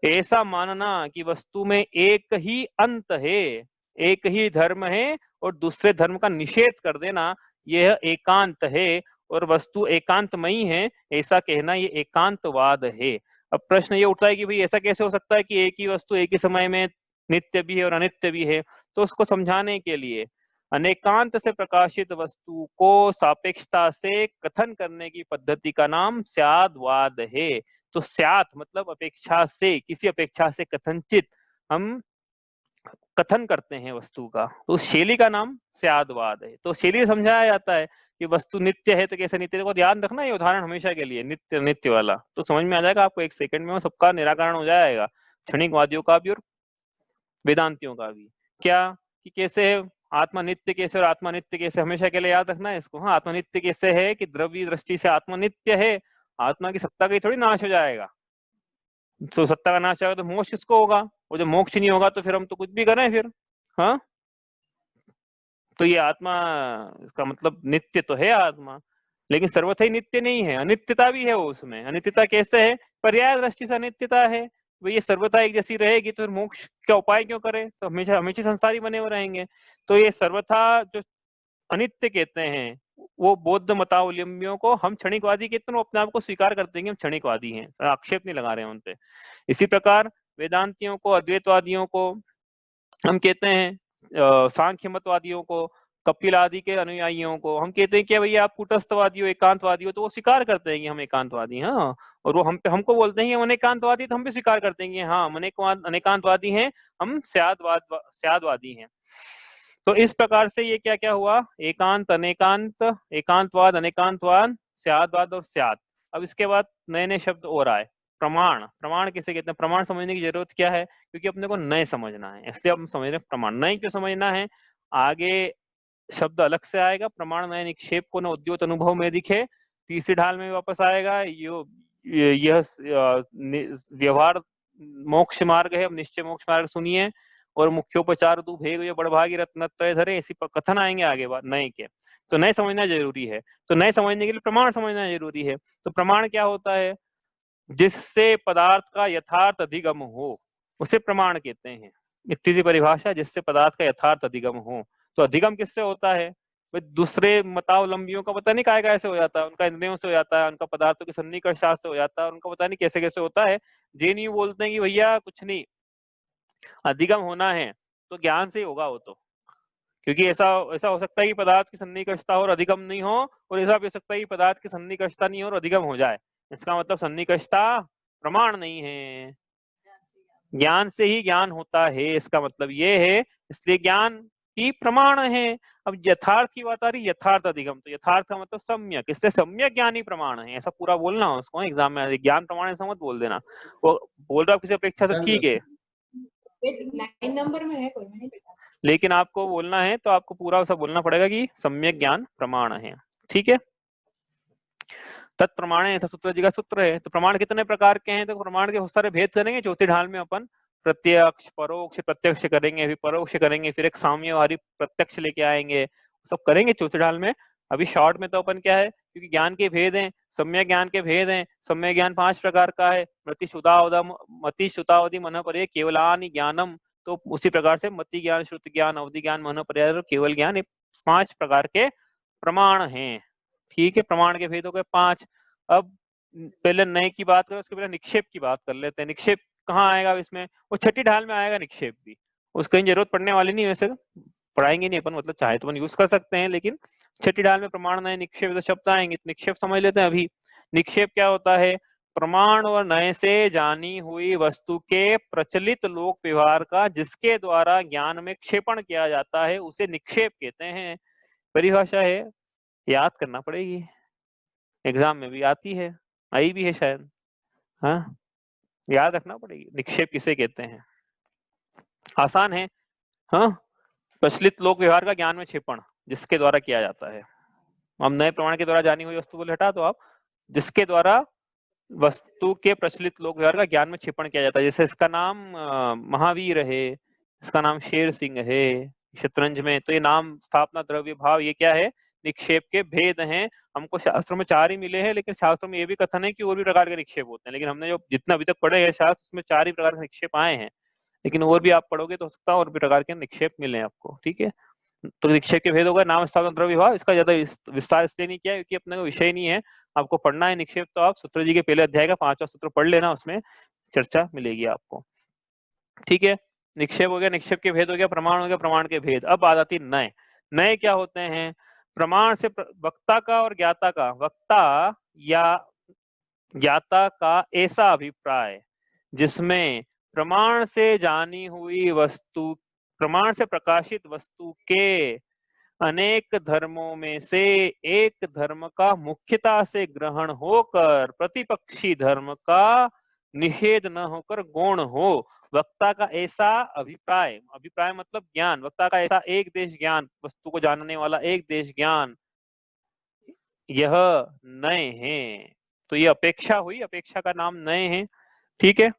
Speaker 1: ऐसा मानना कि वस्तु में एक ही अंत है, एक ही धर्म है, और दूसरे धर्म का निषेध कर देना, यह एकांत है। और वस्तु एकांतमयी है ऐसा कहना, ये एकांतवाद है। अब प्रश्न ये उठता है कि भाई ऐसा कैसे हो सकता है कि एक ही वस्तु एक ही समय में नित्य भी है और अनित्य भी है? तो उसको समझाने के लिए अनेकांत से प्रकाशित वस्तु को सापेक्षता से कथन करने की पद्धति का नाम स्यादवाद है। तो स्यात मतलब अपेक्षा से, किसी अपेक्षा से कथनचित हम कथन करते हैं वस्तु का, तो उस शैली का नाम स्यादवाद है। तो शैली समझाया जाता है कि वस्तु नित्य है तो कैसे नित्य को ध्यान रखना, ये उदाहरण हमेशा के लिए नित्य नित्य वाला तो समझ में आ जाएगा आपको। 1 सेकंड में सबका निराकरण हो जाएगा, क्षणिकवादियों का भी और वेदांतियों का भी। क्या कि कैसे आत्मा नित्य कैसे और आत्मा नित्य कैसे, हमेशा के लिए याद रखना है इसको। हाँ, आत्मा नित्य कैसे है कि द्रव्य दृष्टि से आत्मा नित्य है, आत्मा की सत्ता का थोड़ी नाश हो जाएगा। तो सत्ता का नाश होगा तो मोक्ष किसको होगा? और जब मोक्ष नहीं होगा तो फिर हम तो कुछ भी करें फिर। हाँ, तो ये आत्मा, इसका मतलब नित्य तो है आत्मा, लेकिन सर्वथा ही नित्य नहीं है, अनित्यता भी है वो उसमें। अनित्यता कैसे है? पर्याय दृष्टि से अनित्यता है। वो ये सर्वथा एक जैसी रहेगी तो मोक्ष का उपाय क्यों करें? तो हमेशा हमेशा संसारी बने हुए रहेंगे। तो ये सर्वथा जो अनित्य कहते हैं, वो बौद्ध मतावलंबियों को हम क्षणिकवादी कहते हैं, वो अपने आप को स्वीकार करते हैं कि हम क्षणिकवादी हैं, आक्षेप नहीं लगा रहे हैं उन पे। इसी प्रकार वेदांतियों को, अद्वैतवादियों को हम कहते हैं, सांख्य मतवादियों को, कपिल आदि के अनुयायियों को हम कहते हैं कि भैया आप कूटस्थवादी हो, एकांतवादी हो, तो वो स्वीकार करते हैं कि हम एकांतवादी हैं। हाँ, और वो हम पे हमको बोलते हैं कि हम अनेकांतवादी, तो हम भी स्वीकार करते हैं कि हाँ हम अनेकांतवादी हैं, हम स्यादवादी हैं। तो इस प्रकार से ये क्या क्या हुआ? एकांत, अनेकांत, एकांतवाद, अनेकांतवाद, स्यादवाद और स्याद। अब इसके बाद नए नए शब्द और आए। प्रमाण, प्रमाण किसे कहते हैं? प्रमाण समझने की जरूरत क्या है? क्योंकि अपने को नए समझना है, इसलिए हम समझ रहे हैं प्रमाण। नए क्यों समझना है? आगे शब्द अलग से आएगा। प्रमाण नए निक्षेप को न उद्योत अनुभव में दिखे, तीसरी ढाल में वापस आएगा। यह व्यवहार मोक्ष मार्ग है। अब निश्चय मोक्ष मार्ग सुनिए। और मुख्योपचार तू भेग जो बड़भागी रत्नत्रय धरे, ऐसी कथन आएंगे आगे बात नए के। तो नए समझना जरूरी है। तो नए समझने के लिए प्रमाण समझना जरूरी है। तो प्रमाण क्या होता है? जिससे पदार्थ का यथार्थ अधिगम हो, उसे प्रमाण कहते हैं। इतनी सी परिभाषा, जिससे पदार्थ का यथार्थ अधिगम हो। तो अधिगम किससे होता है? दूसरे मतावलंबियों का पता नहीं काय कैसे हो जाता है, उनका इंद्रियों से हो जाता है, उनका पदार्थों की सन्निकर्ष से हो जाता है, उनका पता नहीं कैसे कैसे होता है। जैन यूं बोलते हैं कि भैया कुछ नहीं, अधिगम होना है तो ज्ञान से ही होगा वो तो। क्योंकि ऐसा ऐसा हो सकता है कि पदार्थ की सन्निकर्षता हो और अधिगम नहीं हो, और ऐसा भी हो सकता है कि पदार्थ की सन्निकर्षता नहीं हो और अधिगम हो जाए। इसका मतलब सन्निकर्षता प्रमाण नहीं है, ज्ञान से ही ज्ञान होता है, इसका मतलब ये है। इसलिए ज्ञान ही प्रमाण है। अब यथार्थ की बात आ रही, यथार्थ अधिगम, तो यथार्थ का मतलब सम्यक, इसलिए सम्यक ज्ञान ही प्रमाण है, ऐसा पूरा बोलना उसको एग्जाम में। ज्ञान प्रमाण ऐसा मत बोल देना। वो बोल रहा किसी अपेक्षा से ठीक है,
Speaker 2: 9 नंबर में है, कोई नहीं बेटा।
Speaker 1: लेकिन आपको बोलना है तो आपको पूरा ऐसा बोलना पड़ेगा कि सम्यक ज्ञान प्रमाण है। ठीक है, तत्प्रमाण ऐसा सूत्र जी का सूत्र है। तो प्रमाण कितने प्रकार के हैं? तो प्रमाण के बहुत सारे भेद करेंगे चौथी ढाल में अपन। प्रत्यक्ष, परोक्ष, प्रत्यक्ष करेंगे, फिर परोक्ष करेंगे, फिर एक साम्यवादी प्रत्यक्ष लेके आएंगे, सब करेंगे चौथी ढाल में। अभी शॉर्ट में तो अपन क्या है, क्योंकि ज्ञान के भेद हैं, सम्यक ज्ञान के भेद हैं। सम्यक ज्ञान 5 प्रकार का है। मति श्रुतावधि मन पर्याय केवलानि ज्ञानम। तो उसी प्रकार से मति ज्ञान, श्रुति ज्ञान, अवधि ज्ञान, मन पर्याय और केवल ज्ञान, ये 5 प्रकार के प्रमाण हैं। ठीक है, प्रमाण के भेद हो गए 5। अब पहले नए की बात करें, उसके पहले निक्षेप की बात कर लेते हैं। निक्षेप कहाँ आएगा इसमें? वो छठी ढाल में आएगा निक्षेप भी। उसकी कहीं जरूरत पड़ने वाली नहीं, वैसे तो पढ़ाएंगे नहीं अपन, मतलब चाहे तो अपन यूज कर सकते हैं, लेकिन छठी ढाल में प्रमाण नए निक्षेप तो शब्द आएंगे। तो निक्षेप समझ लेते हैं अभी। निक्षेप क्या होता है? प्रमाण और नए से जानी हुई वस्तु के प्रचलित लोक व्यवहार का जिसके द्वारा ज्ञान में क्षेपण किया जाता है, उसे निक्षेप कहते हैं। परिभाषा है, याद करना पड़ेगी, एग्जाम में भी आती है, आई भी है शायद। हाँ, याद रखना पड़ेगी निक्षेप किसे कहते हैं। आसान है। हाँ, प्रचलित लोक व्यवहार का ज्ञान में क्षेपण जिसके द्वारा किया जाता है। हम नए प्रमाण के द्वारा जानी हुई वस्तु बोले हटा दो आप, जिसके द्वारा वस्तु के प्रचलित लोक व्यवहार का ज्ञान में क्षेपण किया जाता है। जैसे इसका नाम महावीर है, इसका नाम शेर सिंह है शतरंज में, तो ये नाम, स्थापना, द्रव्य, भाव, ये क्या है? निक्षेप के भेद हैं। हमको शास्त्रों में 4 ही मिले हैं, लेकिन शास्त्रों में ये भी कथन है कि और भी प्रकार के निक्षेप होते हैं, लेकिन हमने जो जितना अभी तक पढ़े हैं शास्त्र, उसमें 4 ही प्रकार के निक्षेप आए हैं। लेकिन और भी आप पढ़ोगे तो हो सकता है और भी प्रकार के निक्षेप मिले आपको। ठीक है, तो निक्षेप के भेद होगा, नाम, स्थापना, द्रव्य, भाव। इसका ज्यादा विस्तार इसलिए नहीं किया क्योंकि अपने को विषय नहीं है, आपको पढ़ना है निक्षेप। तो आप सूत्र जी के पहले अध्याय का 5वां सूत्र पढ़ लेना, उसमें चर्चा मिलेगी आपको। ठीक है, निक्षेप हो गया, निक्षेप के भेद हो गया, प्रमाण हो गया, प्रमाण के भेद। अब आ जाती नए। नए क्या होते हैं? प्रमाण से वक्ता का और ज्ञाता का, वक्ता या ज्ञाता का ऐसा अभिप्राय जिसमें प्रमाण से जानी हुई वस्तु, प्रमाण से प्रकाशित वस्तु के अनेक धर्मों में से एक धर्म का मुख्यता से ग्रहण होकर प्रतिपक्षी धर्म का निषेध न होकर गौण हो। वक्ता का ऐसा अभिप्राय, अभिप्राय मतलब ज्ञान, वक्ता का ऐसा एक देश ज्ञान, वस्तु को जानने वाला एक देश ज्ञान, यह नए हैं। तो ये अपेक्षा हुई, अपेक्षा का नाम नए हैं। ठीक है,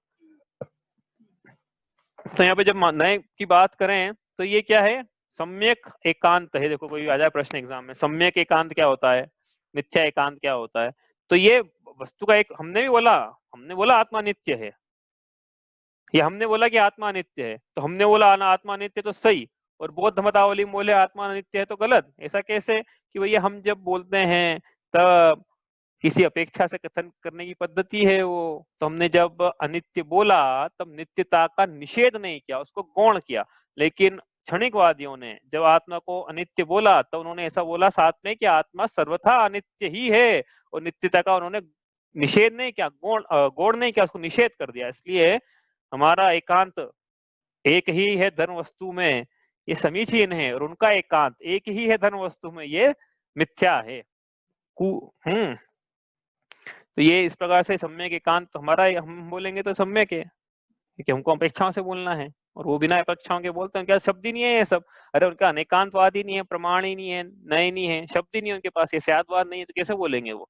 Speaker 1: तो यहाँ पे जब नए की बात करें तो ये क्या है? सम्यक एकांत है, देखो कोई आ जाए प्रश्न एग्जाम में, सम्यक एकांत क्या होता है, मिथ्या एकांत क्या होता है, तो ये वस्तु का एक, हमने बोला आत्मा नित्य है, या हमने बोला कि आत्मा अनित्य है, तो हमने बोला आत्मा अनित्य तो सही, और बौद्ध मतावली में बोले आत्मा अनित्य है तो गलत। ऐसा कैसे कि भैया हम जब बोलते हैं तब किसी अपेक्षा से कथन करने की पद्धति है वो, तो हमने जब अनित्य बोला तब नित्यता का निषेध नहीं किया, उसको गौण किया। लेकिन क्षणिकवादियों ने जब आत्मा को अनित्य बोला तो उन्होंने ऐसा बोला साथ में कि आत्मा सर्वथा अनित्य ही है, और नित्यता का उन्होंने निषेध नहीं किया, गौण नहीं किया, उसको निषेध कर दिया। इसलिए हमारा एकांत एक ही है धर्म वस्तु में, ये समीचीन है, और उनका एकांत एक ही है धर्म वस्तु में, ये मिथ्या है। तो ये इस प्रकार से सम्यक एकांत हमारा, हम बोलेंगे तो सम्यक है कि हमको अपेक्षाओं से बोलना है, और वो बिना अपेक्षाओं के बोलते हैं, क्या शब्द ही नहीं है ये सब। अरे उनका अनेकांतवाद ही नहीं है, प्रमाण ही नहीं है, नए नहीं है, शब्द ही नहीं है उनके पास, ये स्यादवाद नहीं है, तो कैसे बोलेंगे वो।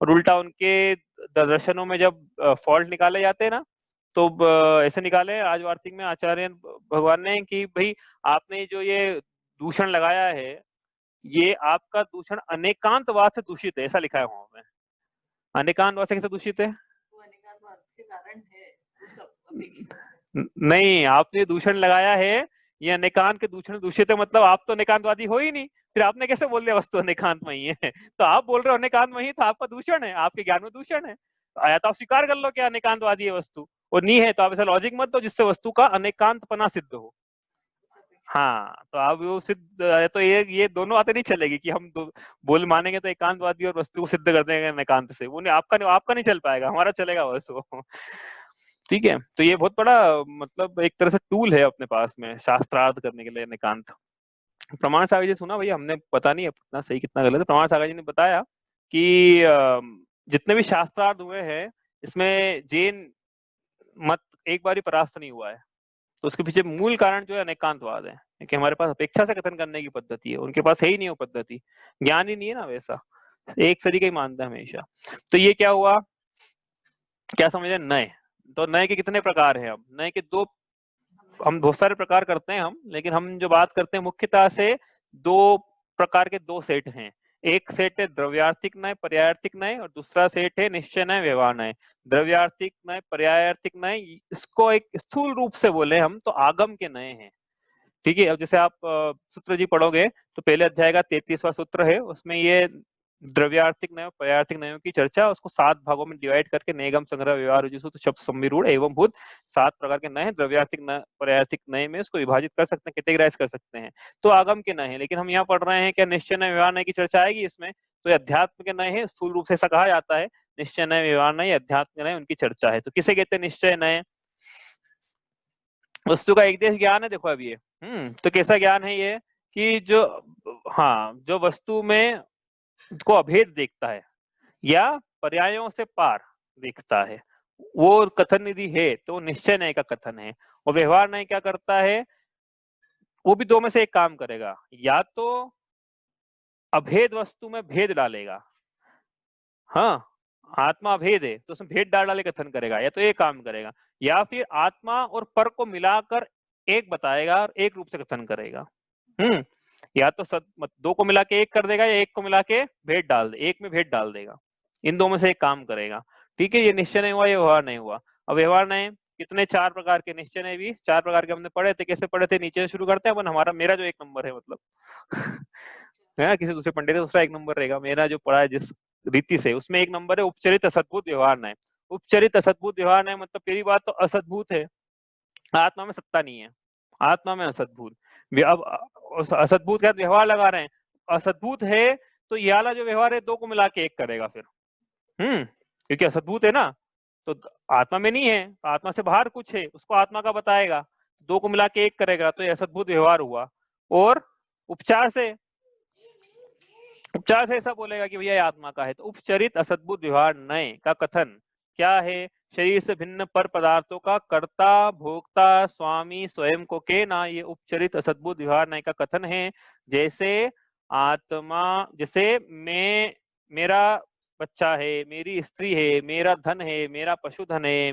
Speaker 1: और उल्टा उनके दर्शनों में जब फॉल्ट निकाले जाते हैं ना, तो ऐसे निकाले आज वार्तिक में आचार्य भगवान ने कि भाई आपने जो ये दूषण लगाया है, ये आपका दूषण अनेकांतवाद से दूषित है, ऐसा लिखा है वहां में। अनेकांतवाद से कैसे दूषित है? नहीं, आपने दूषण लगाया है, ये अनेकांत के दूषण दूषित है, मतलब आप तो अनेकांतवादी हो ही नहीं, फिर आपने कैसे बोल दिया वस्तु अनेकांत में ही है? तो आप बोल रहे हो अनेकांत में ही, तो आपका दूषण है, आपके ज्ञान में दूषण है। आया तो आप स्वीकार कर लो कि अनेकांतवादी है वस्तु, और नहीं है तो आप ऐसा लॉजिक मत दो जिससे वस्तु का अनेकांतपना सिद्ध हो। हाँ, तो आप वो सिद्ध, तो ये दोनों बातें नहीं चलेगी कि हम बोल मानेंगे तो एकांतवादी और वस्तु को सिद्ध कर देंगे अनेकांत से, वो नहीं, आपका नहीं चल पाएगा, हमारा चलेगा बस वो। ठीक है, तो ये बहुत बड़ा मतलब एक तरह से टूल है अपने पास में शास्त्रार्थ करने के लिए एकांत। प्रमाण सागर जी सुना भैया, हमने पता नहीं कितना सही कितना गलत है, प्रमाण सागर जी ने बताया कि जितने भी शास्त्रार्थ हुए हैं इसमें जैन मत एक बार ही परास्त नहीं हुआ है, तो उसके पीछे मूल कारण जो है अनेकांतवाद है, कि हमारे पास अपेक्षा से कथन करने की पद्धति है, उनके पास है ही नहीं वो पद्धति, ज्ञान ही नहीं है ना वैसा, एक तरीके ही मानता है हमेशा। तो ये क्या हुआ, क्या समझे, नए, तो नए के कितने प्रकार है, अब नए के दो, हम बहुत सारे प्रकार करते हैं हम, लेकिन हम जो बात करते हैं मुख्यतः से दो प्रकार के दो सेट हैं। एक सेट है द्रव्यार्थिक नय, पर्यायार्थिक नय, और दूसरा सेट है निश्चय नय, व्यवहार नय। द्रव्यार्थिक नय, पर्यायार्थिक नय, इसको एक स्थूल रूप से बोले हम तो आगम के नए हैं। ठीक है, अब जैसे आप सूत्र जी पढ़ोगे तो पहले अध्याय का 33वां सूत्र है, उसमें ये द्रव्यार्थिक नय, पर्यायार्थिक नयों की चर्चा, उसको 7 भागों में डिवाइड करके नेगम, संग्रह, व्यवहार, रुजुसूत्र, शब्द, सम्मिरूढ़ एवं भूत 7 प्रकार के नय, द्रव्यार्थिक नय, पर्यायार्थिक नय में उसको विभाजित कर सकते हैं, कैटेगराइज कर सकते हैं, तो आगम के नय है। लेकिन हम यहाँ पढ़ रहे हैं क्या निश्चय नय, व्यवहार नय की चर्चा आएगी इसमें, तो ये अध्यात्म के नय है, स्थूल रूप से ऐसा कहा जाता है। निश्चय नय, व्यवहार नय, अध्यात्म के नय, उनकी चर्चा है। तो किसे कहते हैं निश्चय नय? वस्तु का एक देश ज्ञान है, देखो अब ये तो कैसा ज्ञान है ये, कि जो, हाँ, जो वस्तु में को अभेद देखता है या पर्यायों से पार देखता है, वो कथन यदि है तो निश्चय नय का कथन है। और व्यवहार नय क्या करता है, वो भी दो में से एक काम करेगा, या तो अभेद वस्तु में भेद डालेगा, हाँ, आत्मा भेद है तो उसमें भेद डाल डाले कथन करेगा, या तो एक काम करेगा, या फिर आत्मा और पर को मिलाकर एक बताएगा और एक रूप से कथन करेगा। या तो दो को मिला के एक कर देगा, या एक को मिला के भेद डाल दे, एक में भेद डाल देगा, इन दो में से एक काम करेगा। ठीक है, ये निश्चय नहीं हुआ, ये व्यवहार नहीं हुआ। अब व्यवहार नहीं, कितने, 4 प्रकार के निश्चय नहीं, भी 4 प्रकार के हमने पढ़े थे। कैसे पढ़े थे, नीचे से शुरू करते हैं अपन, हमारा मेरा जो 1 नंबर है मतलब है ना, किसी दूसरे पंडित का दूसरा 1 नंबर रहेगा, मेरा जो पढ़ा है जिस रीति से, उसमें 1 नंबर है उपचरित असद्भुत व्यवहार नहीं। उपचरित असद्भुत व्यवहार नहीं मतलब पहली बात तो असद्भुत है, आत्मा में सत्ता नहीं है, आत्मा में असद्भुत। अब असद्भुत का व्यवहार लगा रहे हैं, असद्भुत है तो ये वाला जो व्यवहार है 2 को मिला के 1 करेगा फिर, क्योंकि असद्भुत है ना, तो आत्मा में नहीं है, आत्मा से बाहर कुछ है, उसको आत्मा का बताएगा, 2 को मिला के 1 करेगा, तो ये असद्भुत व्यवहार हुआ। और उपचार से ऐसा बोलेगा कि भैया आत्मा का है, तो उपचरित असद्भुत व्यवहार नय का कथन क्या है, शरीर से भिन्न पर पदार्थों का कर्ता, भोक्ता, स्वामी स्वयं को के ना, ये उपचरित असद्भुत व्यवहार नय का कथन है। जैसे आत्मा, जैसे मैं, मेरा बच्चा है, मेरी स्त्री है, मेरा धन है, मेरा पशुधन है,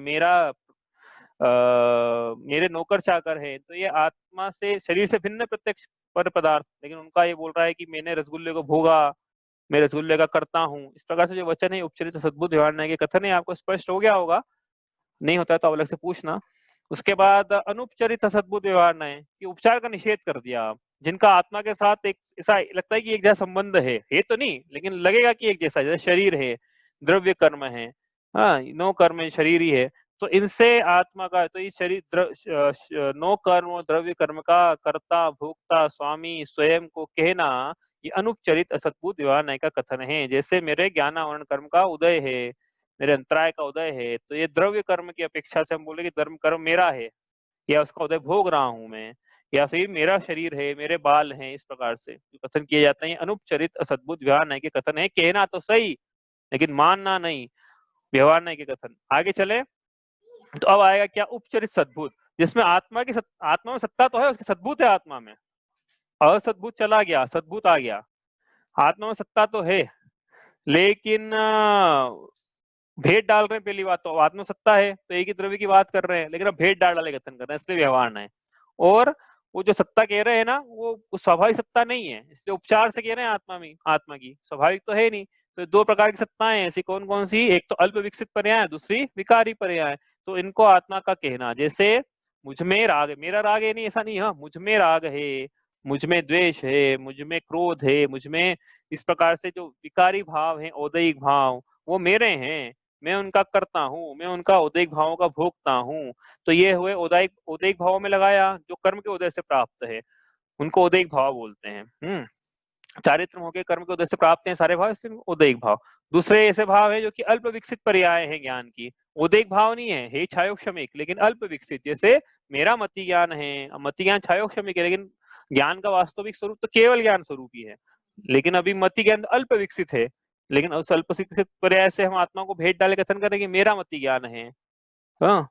Speaker 1: मेरे नौकर चाकर है, तो ये आत्मा से, शरीर से भिन्न प्रत्यक्ष पर पदार्थ, लेकिन उनका ये बोल रहा है कि मैंने रसगुल्ले को भोगा, मैं रसगुल्ले का करता हूँ। इस प्रकार से जो वचन है उपचरित सद्बुद्ध व्यवहार न्याय के कथन है। आपको स्पष्ट हो गया होगा, नहीं होता है तो अलग से पूछना। उसके बाद अनुपचरित सद्बुद्ध व्यवहार न्याय कि उपचार का निषेध कर दिया आप, जिनका आत्मा के साथ एक ऐसा लगता है कि एक जैसा संबंध है तो नहीं, लेकिन लगेगा कि एक जैसा, जैसे शरीर है, द्रव्य कर्म है, हाँ नो कर्म है, शरीर ही है, तो इनसे आत्मा का, तो इस शरीर नो कर्म और द्रव्य कर्म का कर्ता भोक्ता स्वामी स्वयं को कहना, ये अनुपचरित असद्भुत व्यवहार न्याय का कथन है। जैसे मेरे ज्ञान आवरण कर्म का उदय है, मेरे अंतराय का उदय है, तो ये द्रव्य कर्म की अपेक्षा से हम बोले कि धर्म कर्म मेरा है या उसका उदय भोग रहा हूं मैं, या फिर मेरा शरीर है, मेरे बाल हैं, इस प्रकार से जो कथन किए जाते हैं अनुपचरित असद्भुत व्यवहार न्याय के कथन है। कहना तो सही लेकिन मानना नहीं, व्यवहार न्याय के कथन। आगे चले तो अब आएगा क्या, उपचरित सद्भुत, जिसमें आत्मा की आत्मा में सत्ता तो है, उसकी सद्भुत है आत्मा में, असद्भुत चला गया, सद्भुत आ गया। आत्मा में सत्ता तो है लेकिन भेद डाल रहे हैं। पहली बात तो आत्म सत्ता है तो एक ही द्रव्य की बात कर रहे हैं, लेकिन अब भेद डाले कथन कर रहे हैं, इसलिए व्यवहार है। और वो जो सत्ता कह रहे हैं ना, वो स्वाभाविक सत्ता नहीं है, इसलिए उपचार से कह रहे हैं आत्मा में, आत्मा की स्वाभाविक तो है नहीं। तो दो प्रकार की सत्ताएं ऐसी कौन कौन सी, एक तो अल्प विकसित पर्याय, दूसरी विकारी पर्याय। तो इनको आत्मा का कहना, जैसे मुझ में राग है, मेरा राग है नहीं ऐसा नहीं, हाँ मुझ में राग है, मुझ में द्वेष है, मुझ में क्रोध है, मुझ में इस प्रकार से जो विकारी भाव है, औदैहिक भाव, वो मेरे हैं, मैं उनका करता हूँ, मैं उनका उदैहिक भावों का भोगता हूँ। तो ये हुए उदैहिक भावों में लगाया जो कर्म के उदय से प्राप्त है, उनको उदैहिक भाव बोलते हैं। चारित्र होके कर्म के उदय से प्राप्त हैं सारे भाव, इसलिए उदैहिक भाव। दूसरे ऐसे भाव है जो कि अल्प विकसित पर्याय है ज्ञान की, उदैहिक भाव नहीं है, हे छायोक्षमिक लेकिन अल्प विकसित। जैसे मेरा मति ज्ञान है, मति ज्ञान छायोक्षमिक है, लेकिन ज्ञान का वास्तविक स्वरूप तो केवल ज्ञान स्वरूप ही है, लेकिन अभी मति ज्ञान अल्प विकसित है। लेकिन उस अल्प विकसित पर्याय से हम आत्मा को भेद डाले कथन करेंगे मेरा मति ज्ञान है, हाँ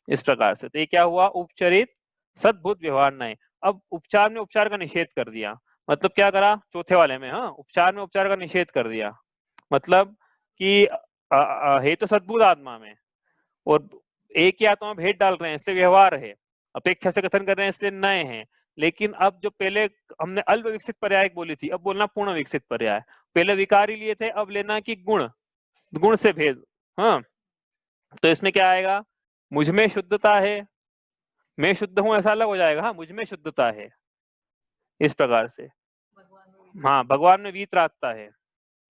Speaker 1: इस प्रकार से। तो ये क्या हुआ, उपचरित सद्भुत व्यवहार न्याय। अब उपचार में उपचार का निषेध कर दिया, मतलब क्या करा चौथे वाले में, हाँ उपचार में उपचार का निषेध कर दिया, मतलब कि है तो सद्भुत आत्मा में और एक ही आत्मा में भेद डाल रहे हैं, इसलिए व्यवहार है, अपेक्षा से कथन कर रहे हैं इसलिए नए हैं। लेकिन अब जो पहले हमने अल्प विकसित पर्याय बोली थी, अब बोलना पूर्ण विकसित पर्याय। पहले विकारी लिए थे, अब लेना कि गुण, गुण से भेद। हाँ तो इसमें क्या आएगा, मुझ में शुद्धता है, मैं शुद्ध हूं ऐसा अलग हो जाएगा, हाँ मुझ में शुद्धता है, इस प्रकार से। हाँ भगवान में वीतरागता है,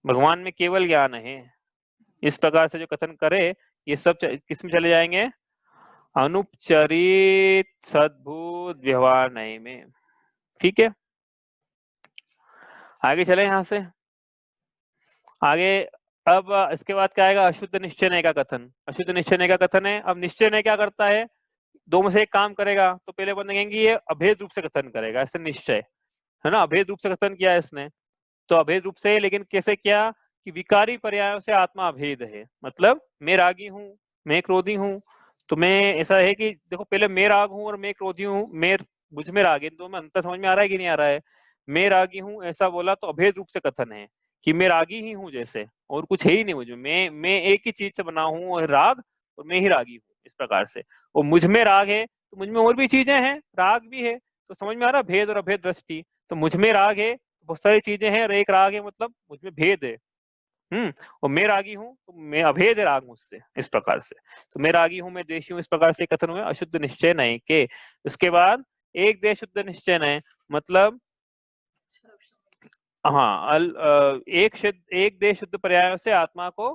Speaker 1: भगवान में केवल ज्ञान है, इस प्रकार से जो कथन करे ये सब किस में चले जाएंगे, अनुपचरित सद्भुत व्यवहार न्याय में। ठीक है, आगे चले यहां से आगे। अब इसके बाद क्या आएगा, अशुद्ध निश्चय न्याय का कथन। अशुद्ध निश्चय न्याय का कथन है, अब निश्चय न्याय क्या करता है, दो में से एक काम करेगा। तो पहले बंदे कहेंगे ये अभेद रूप से कथन करेगा, ऐसे निश्चय है ना, अभेद रूप से कथन किया है इसने, तो अभेद रूप से, लेकिन कैसे किया कि विकारी पर्यायों से आत्मा अभेद है, मतलब मैं रागी हूँ, मैं क्रोधी हूँ। तो मैं ऐसा है कि देखो पहले मैं राग हूँ और मैं क्रोधी हूँ, मैं मुझ में राग है, तो मैं अंतर समझ में आ रहा है कि नहीं आ रहा है, मैं रागी हूँ ऐसा बोला तो अभेद रूप से कथन है कि मैं रागी ही हूँ जैसे, और कुछ है ही नहीं मुझ में, मैं एक ही चीज से बना हूँ और राग, और मैं ही रागी हूँ इस प्रकार से। और मुझ में राग है तो मुझ में और भी चीजें हैं, राग भी है, तो समझ में आ रहा भेद और अभेद दृष्टि। तो मुझ में राग है, बहुत सारी चीजें हैं और एक राग है, मतलब मुझ में भेद है। और मैं रागी हूँ तो मैं अभेद है राग मुझसे, इस प्रकार से। तो मैं रागी हूँ, मैं द्वेषी हूँ, इस प्रकार से कथन हुए अशुद्ध निश्चय न्याय के। उसके बाद एक देश शुद्ध निश्चय न्याय, मतलब हाँ एक देश शुद्ध पर्यायों से आत्मा को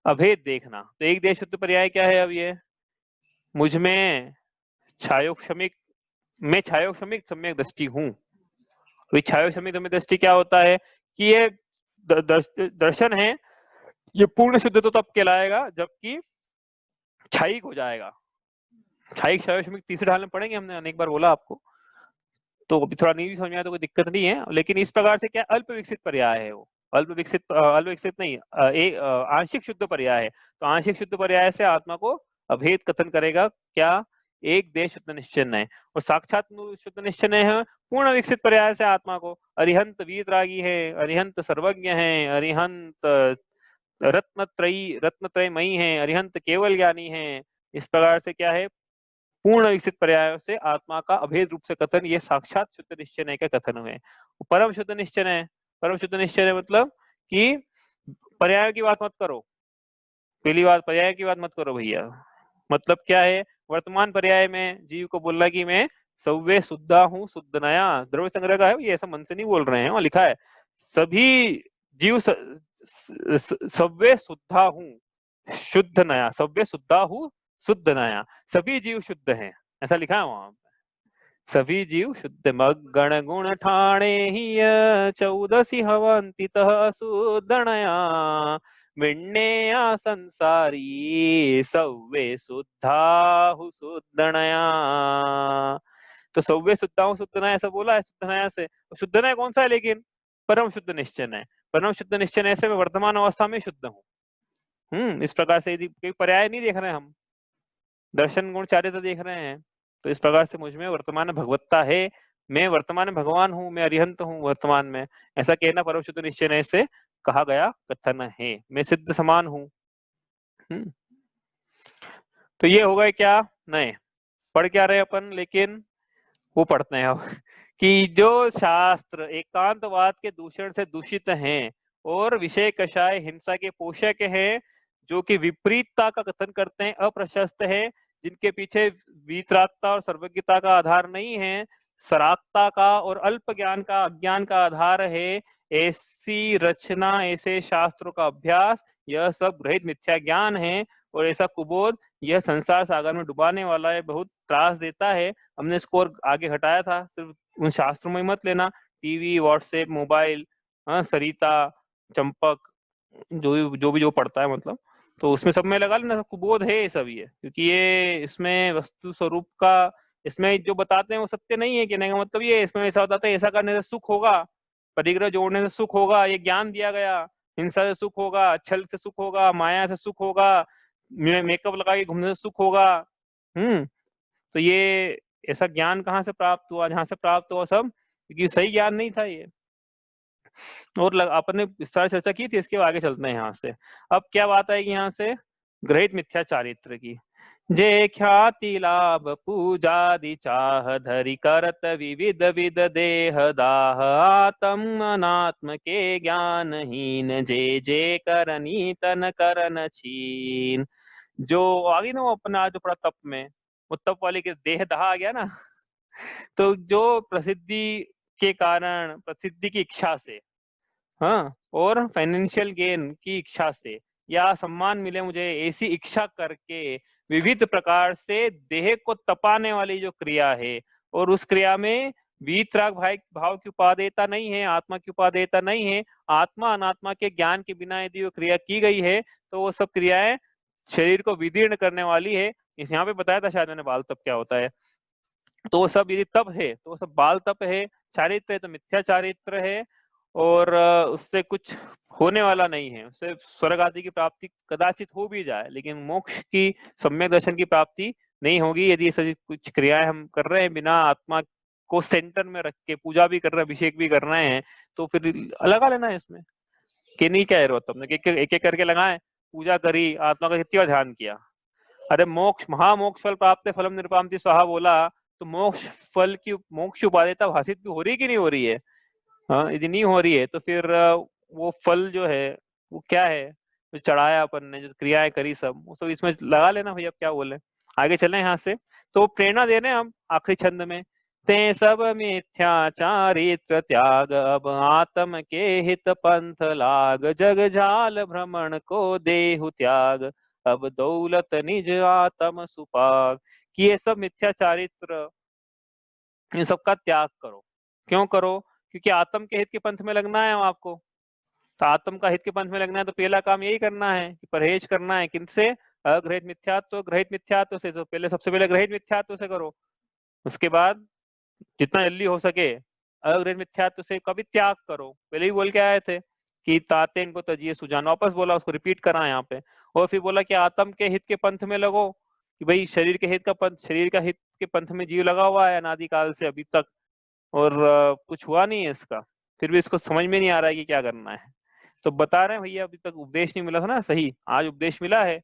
Speaker 1: अभेद देखना। तो एक देश शुद्ध पर्याय क्या है, अब ये मुझ में छायोक्षमिक, मैं छायोक्षमिक सम्यक दृष्टि हूँ। तो छायोक्षमिक सम्यक दृष्टि क्या होता है कि ये दर्शन है, ये पूर्ण शुद्ध तो तब कहलाएगा जबकि क्षयिक हो जाएगा। क्षयिक क्षयोष्मिक तीसरे ढाल में पढ़ेंगे, हमने अनेक बार बोला आपको, तो अभी थोड़ा नहीं भी समझ में आया तो कोई दिक्कत नहीं है। लेकिन इस प्रकार से क्या अल्प विकसित पर्याय है वो, अल्प विकसित नहीं, एक आंशिक शुद्ध पर्याय है। तो आंशिक शुद्ध पर्याय से आत्मा को अभेद कथन करेगा क्या, एक देश शुद्ध निश्चय न्याय। और साक्षात शुद्ध निश्चय न्याय है पूर्ण विकसित पर्याय से आत्मा को अरिहंत वीतरागी है, अरिहंत सर्वज्ञ है, अरिहंत रत्नत्रयी मई है, अरिहंत केवल ज्ञानी है। इस प्रकार से क्या है, पूर्ण विकसित पर्यायों से आत्मा का अभेद रूप से कथन, ये साक्षात शुद्ध निश्चय न्याय का कथन हुए। परम शुद्ध निश्चय न्याय, परम शुद्ध निश्चय न्याय मतलब कि पर्यायों की बात मत करो। पहली बात, पर्याय की बात मत करो भैया। मतलब क्या है, वर्तमान पर्याय में जीव को बोलना कि मैं सव्वे शुद्धा हूँ शुद्ध नया, द्रव्य संग्रह का है ये, ऐसा मन से नहीं बोल रहे हैं, वहां लिखा है सभी जीव सव्वे शुद्धा हूँ शुद्ध नया, सव्वे शुद्धा हूँ शुद्ध नया, सभी जीव शुद्ध हैं, ऐसा लिखा है वहां। सभी जीव शुद्ध मग गण गुण ठाणे ही 14 हवंति तह शुद्धनया विण्णेया संसारी सव्वे शुद्धाहु शुद्धनया। तो सव्वे शुद्धाहु शुद्धनया ऐसा बोला है शुद्धनया से। शुद्धनया कौन सा है लेकिन? परम शुद्ध निश्चय है। परम शुद्ध निश्चय से मैं वर्तमान अवस्था में शुद्ध हूँ। इस प्रकार से यदि कोई पर्याय नहीं देख रहे हैं हम, दर्शन गुण चारित्र देख रहे हैं, तो इस प्रकार से मुझ में वर्तमान में भगवत्ता है, मैं वर्तमान में भगवान हूँ, मैं अरिहंत हूँ वर्तमान में, ऐसा कहना परम शुद्ध निश्चय से कहा गया कथन है। मैं सिद्ध समान हूँ। तो ये हो गए क्या? नहीं पढ़ क्या रहे अपन, लेकिन वो पढ़ते हैं अब कि जो शास्त्र एकांतवाद के दूषण से दूषित हैं और विषय कषाय हिंसा के पोषक हैं, जो कि विपरीतता का कथन करते हैं, अप्रशस्त है, जिनके पीछे वीतरागता और सर्वज्ञता का आधार नहीं है, सरागता का और अल्प ज्ञान का अज्ञान का आधार है, ऐसी रचना ऐसे शास्त्रों का अभ्यास, यह सब रहित मिथ्या ज्ञान है। और ऐसा कुबोध यह संसार सागर में डुबाने वाला है, बहुत त्रास देता है। हमने इसको और आगे हटाया था, सिर्फ उन शास्त्रों में मत लेना, टीवी व्हाट्सएप मोबाइल, सरिता चंपक जो भी पढ़ता है मतलब, तो उसमें सब में लगा लेना, कुबोध है ये सब, ये क्योंकि ये इसमें वस्तु स्वरूप का, इसमें जो बताते हैं वो सत्य नहीं है। कहने का मतलब ये, इसमें ऐसा बताते हैं ऐसा करने से सुख होगा, परिग्रह जोड़ने से सुख होगा, ये ज्ञान दिया गया, हिंसा से सुख होगा, छल से सुख होगा, माया से सुख होगा, मेकअप लगा के घूमने से सुख होगा। तो ये ऐसा ज्ञान कहाँ से प्राप्त हुआ? जहां से प्राप्त हुआ सब, क्योंकि सही ज्ञान नहीं था ये। और अपन ने विस्तार चर्चा की थी, इसके आगे चलते हैं यहाँ से। अब क्या बात आएगी यहाँ से? ग्रहित मिथ्या चारित्र की। जे ख्याति लाभ पूजादि चाह धरि करत विविध विध देह दाह, आत्म अनात्म के ज्ञानहीन जे जे करनी तन करन छीन। जो आगे ना वो अपना जो पड़ा तप में, वो तप वाले के देह दाह आ गया ना तो जो प्रसिद्धि के कारण, प्रसिद्धि की इच्छा से, हाँ, और फाइनेंशियल गेन की इच्छा से, या सम्मान मिले मुझे, ऐसी इच्छा करके विविध प्रकार से देह को तपाने वाली जो क्रिया है, और उस क्रिया में वीतराग भाव की उपादेयता नहीं है, आत्मा की उपादेयता नहीं है, आत्मा अनात्मा के ज्ञान के बिना यदि वो क्रिया की गई है, तो वो सब क्रियाएं शरीर को विदीर्ण करने वाली है। इस यहाँ पे बताया था शायद मैंने, बाल तप क्या होता है। तो वो सब यदि तप है तो वो सब बाल तप है, चारित्र है तो मिथ्या चारित्र है, और उससे कुछ होने वाला नहीं है, उससे स्वर्ग आदि की प्राप्ति कदाचित हो भी जाए, लेकिन मोक्ष की सम्यक दर्शन की प्राप्ति नहीं होगी यदि ऐसी कुछ क्रियाएं हम कर रहे हैं बिना आत्मा को सेंटर में रख के, पूजा भी कर रहे हैं, अभिषेक भी कर रहे हैं, तो फिर लगा लेना है इसमें कि नहीं कह रहे हो तुमने, एक एक करके लगाए, पूजा करी, आत्मा का कितना ध्यान किया। अरे मोक्ष महामोक्ष फल प्राप्त फलम निरुपामति स्वाहा बोला, तो मोक्ष फल की, मोक्ष उपादेयता भाषित भी हो रही है कि नहीं हो रही है? हाँ, यदि नहीं हो रही है तो फिर वो फल जो है वो क्या है, जो चढ़ाया अपन ने, जो क्रियाएं करी सब, वो सब इसमें लगा लेना भैया, क्या बोले। आगे चले यहाँ से, तो प्रेरणा दे रहे हैं हम आखिरी छंद में, ते सब मिथ्या चारित्र त्याग, अब आत्म के हित पंथ लाग, जग जाल भ्रमण को देहु त्याग, अब दौलत निज आत्म सुपाग। कि ये सब मिथ्या चारित्र, इन सबका त्याग करो। क्यों करो? क्योंकि आत्म के हित के पंथ में लगना है आपको। तो आत्म का हित के पंथ में लगना है तो पहला काम यही करना है कि परहेज करना है, किनसे? अग्रहित मिथ्यात्व, ग्रहित मिथ्यात्व से। तो पहले, सबसे पहले ग्रहित मिथ्यात्व से करो, उसके बाद जितना जल्दी हो सके अग्रहित मिथ्यात्व से कभी त्याग करो। पहले ही बोल के आए थे कि ताते इनको तजिए सुजान, वापस बोला, उसको रिपीट करा यहाँ पे। और फिर बोला कि आत्म के हित के पंथ में लगो, कि भाई शरीर के हित का पंथ, शरीर का हित के पंथ में जीव लगा हुआ है अनादिकाल से अभी तक, और कुछ हुआ नहीं है इसका, फिर भी इसको समझ में नहीं आ रहा है कि क्या करना है। तो बता रहे हैं भैया, अभी तक उपदेश नहीं मिला था ना सही, आज उपदेश मिला है,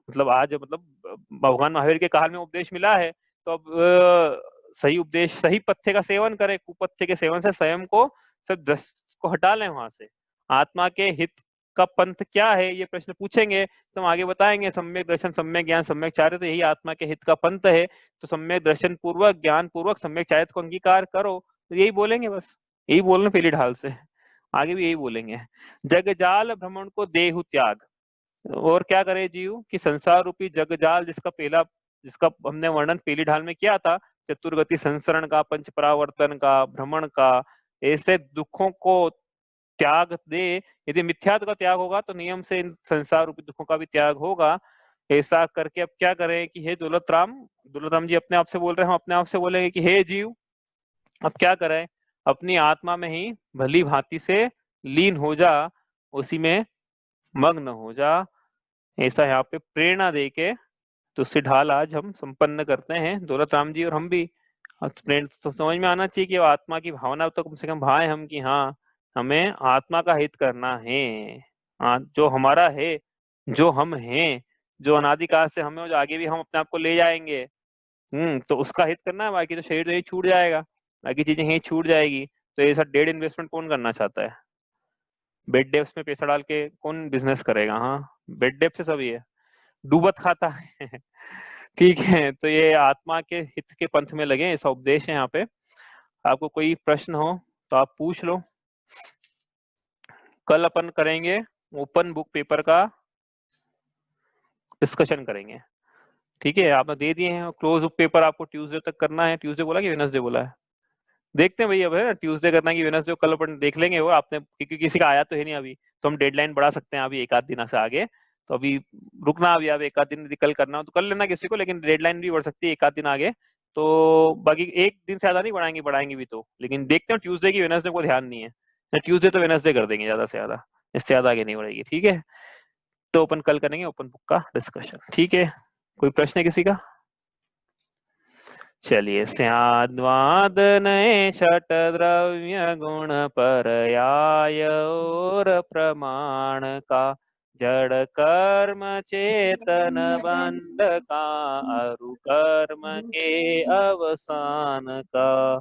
Speaker 1: मतलब आज मतलब भगवान महावीर के काल में उपदेश मिला है, तो अब सही उपदेश, सही पथ्य का सेवन करें, कुपथ्य के सेवन से स्वयं को, सब दस को हटा लें वहां से। आत्मा के हित का पंथ क्या है, ये प्रश्न पूछेंगे तो हम आगे बताएंगे। सम्यक दर्शन, सम्यक ज्ञान, सम्यक चारित्र, तो यही आत्मा के हित का पंथ है। तो सम्यक दर्शन पूर्वक, ज्ञान पूर्वक सम्यक चारित्र को अंगीकार करो, तो यही बोलेंगे, बस यही बोलना पहली ढाल से, आगे भी यही बोलेंगे। जगजाल भ्रमण को देहु त्याग, और क्या करे जीव कि संसार रूपी जगजाल जिसका हमने वर्णन पहली ढाल में किया था, चतुर्गति संसरण का, पंच परावर्तन का, भ्रमण का, ऐसे दुखों को त्याग दे। यदि मिथ्यात्व का त्याग होगा तो नियम से इन संसार रूपी दुखों का भी त्याग होगा। ऐसा करके अब क्या करें कि हे दौलत राम जी अपने आप से बोल रहे हैं, हम अपने आप से बोलेंगे कि हे जीव, अब क्या करें, अपनी आत्मा में ही भली भांति से लीन हो जा, उसी में मग्न हो जा। ऐसा यहाँ पे प्रेरणा दे के दूसरी ढाल आज हम संपन्न करते हैं, दौलत राम जी और हम भी। तो समझ में आना चाहिए कि आत्मा की भावना तो कम से कम भाए हम, कि हाँ हमें आत्मा का हित करना है। जो हमारा है, जो हम हैं, जो अनादिकाल से हमें, जो आगे भी हम अपने आप को ले जाएंगे, तो उसका हित करना है। बाकी तो शरीर तो यही छूट जाएगा, बाकी चीजें यही छूट जाएगी। तो ये सब डेड इन्वेस्टमेंट कौन करना चाहता है? बेड डेप्स में पैसा डाल के कौन बिजनेस करेगा? हाँ, बेड डेप से सब ये डूबत खाता है। ठीक है, तो ये आत्मा के हित के पंथ में लगे, ऐसा उपदेश है यहाँ पे। आपको कोई प्रश्न हो तो आप पूछ लो। कल अपन करेंगे ओपन बुक पेपर का डिस्कशन करेंगे, ठीक है? आपने दे दिए हैं, क्लोज बुक पेपर आपको ट्यूसडे तक करना है। ट्यूसडे बोला कि वेडनेसडे बोला है? देखते हैं भाई, अब है ना ट्यूसडे करना है कि वेडनेसडे, कल अपन देख लेंगे। वो आपने, क्योंकि किसी का आया तो है नहीं अभी, तो हम डेडलाइन बढ़ा सकते हैं अभी एक आध दिन से आगे। तो अभी रुकना, अभी आप एक आध दिन कल करना हो तो कर लेना किसी को, लेकिन डेडलाइन भी बढ़ सकती है एक आध दिन आगे। तो बाकी एक दिन से ज्यादा नहीं बढ़ाएंगे, बढ़ाएंगे भी तो, लेकिन देखते हैं ट्यूसडे की, वेडनेसडे को ध्यान नहीं है। ट्यूसडे तो वेडनेसडे कर देंगे ज्यादा से ज्यादा, इससे ज्यादा आगे नहीं बढ़ेगी, ठीक है? तो अपन कल करेंगे ओपन बुक का डिस्कशन, ठीक है? कोई प्रश्न है किसी का? चलिए, स्याद्वाद नए षट द्रव्य गुण पर्याय और प्रमाण का, जड़ कर्म चेतन बंध का, अरु कर्म के अवसान का,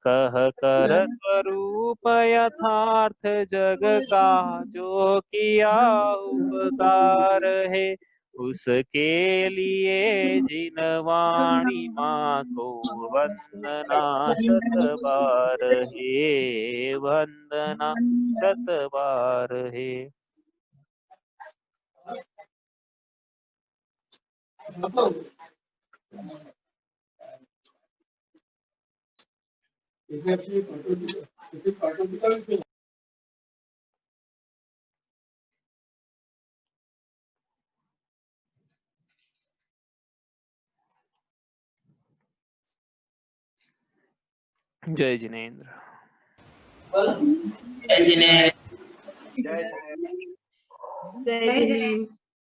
Speaker 1: कह कर स्वरूप यथार्थ जग का, जो किया उपकार है, उसके लिए जिन वाणी माँ को वंदना शत बार है, वंदना शत बार है। जय जिनेन्द्र।
Speaker 3: जय जिनेन्द्र।
Speaker 2: जय जिनेन्द्र।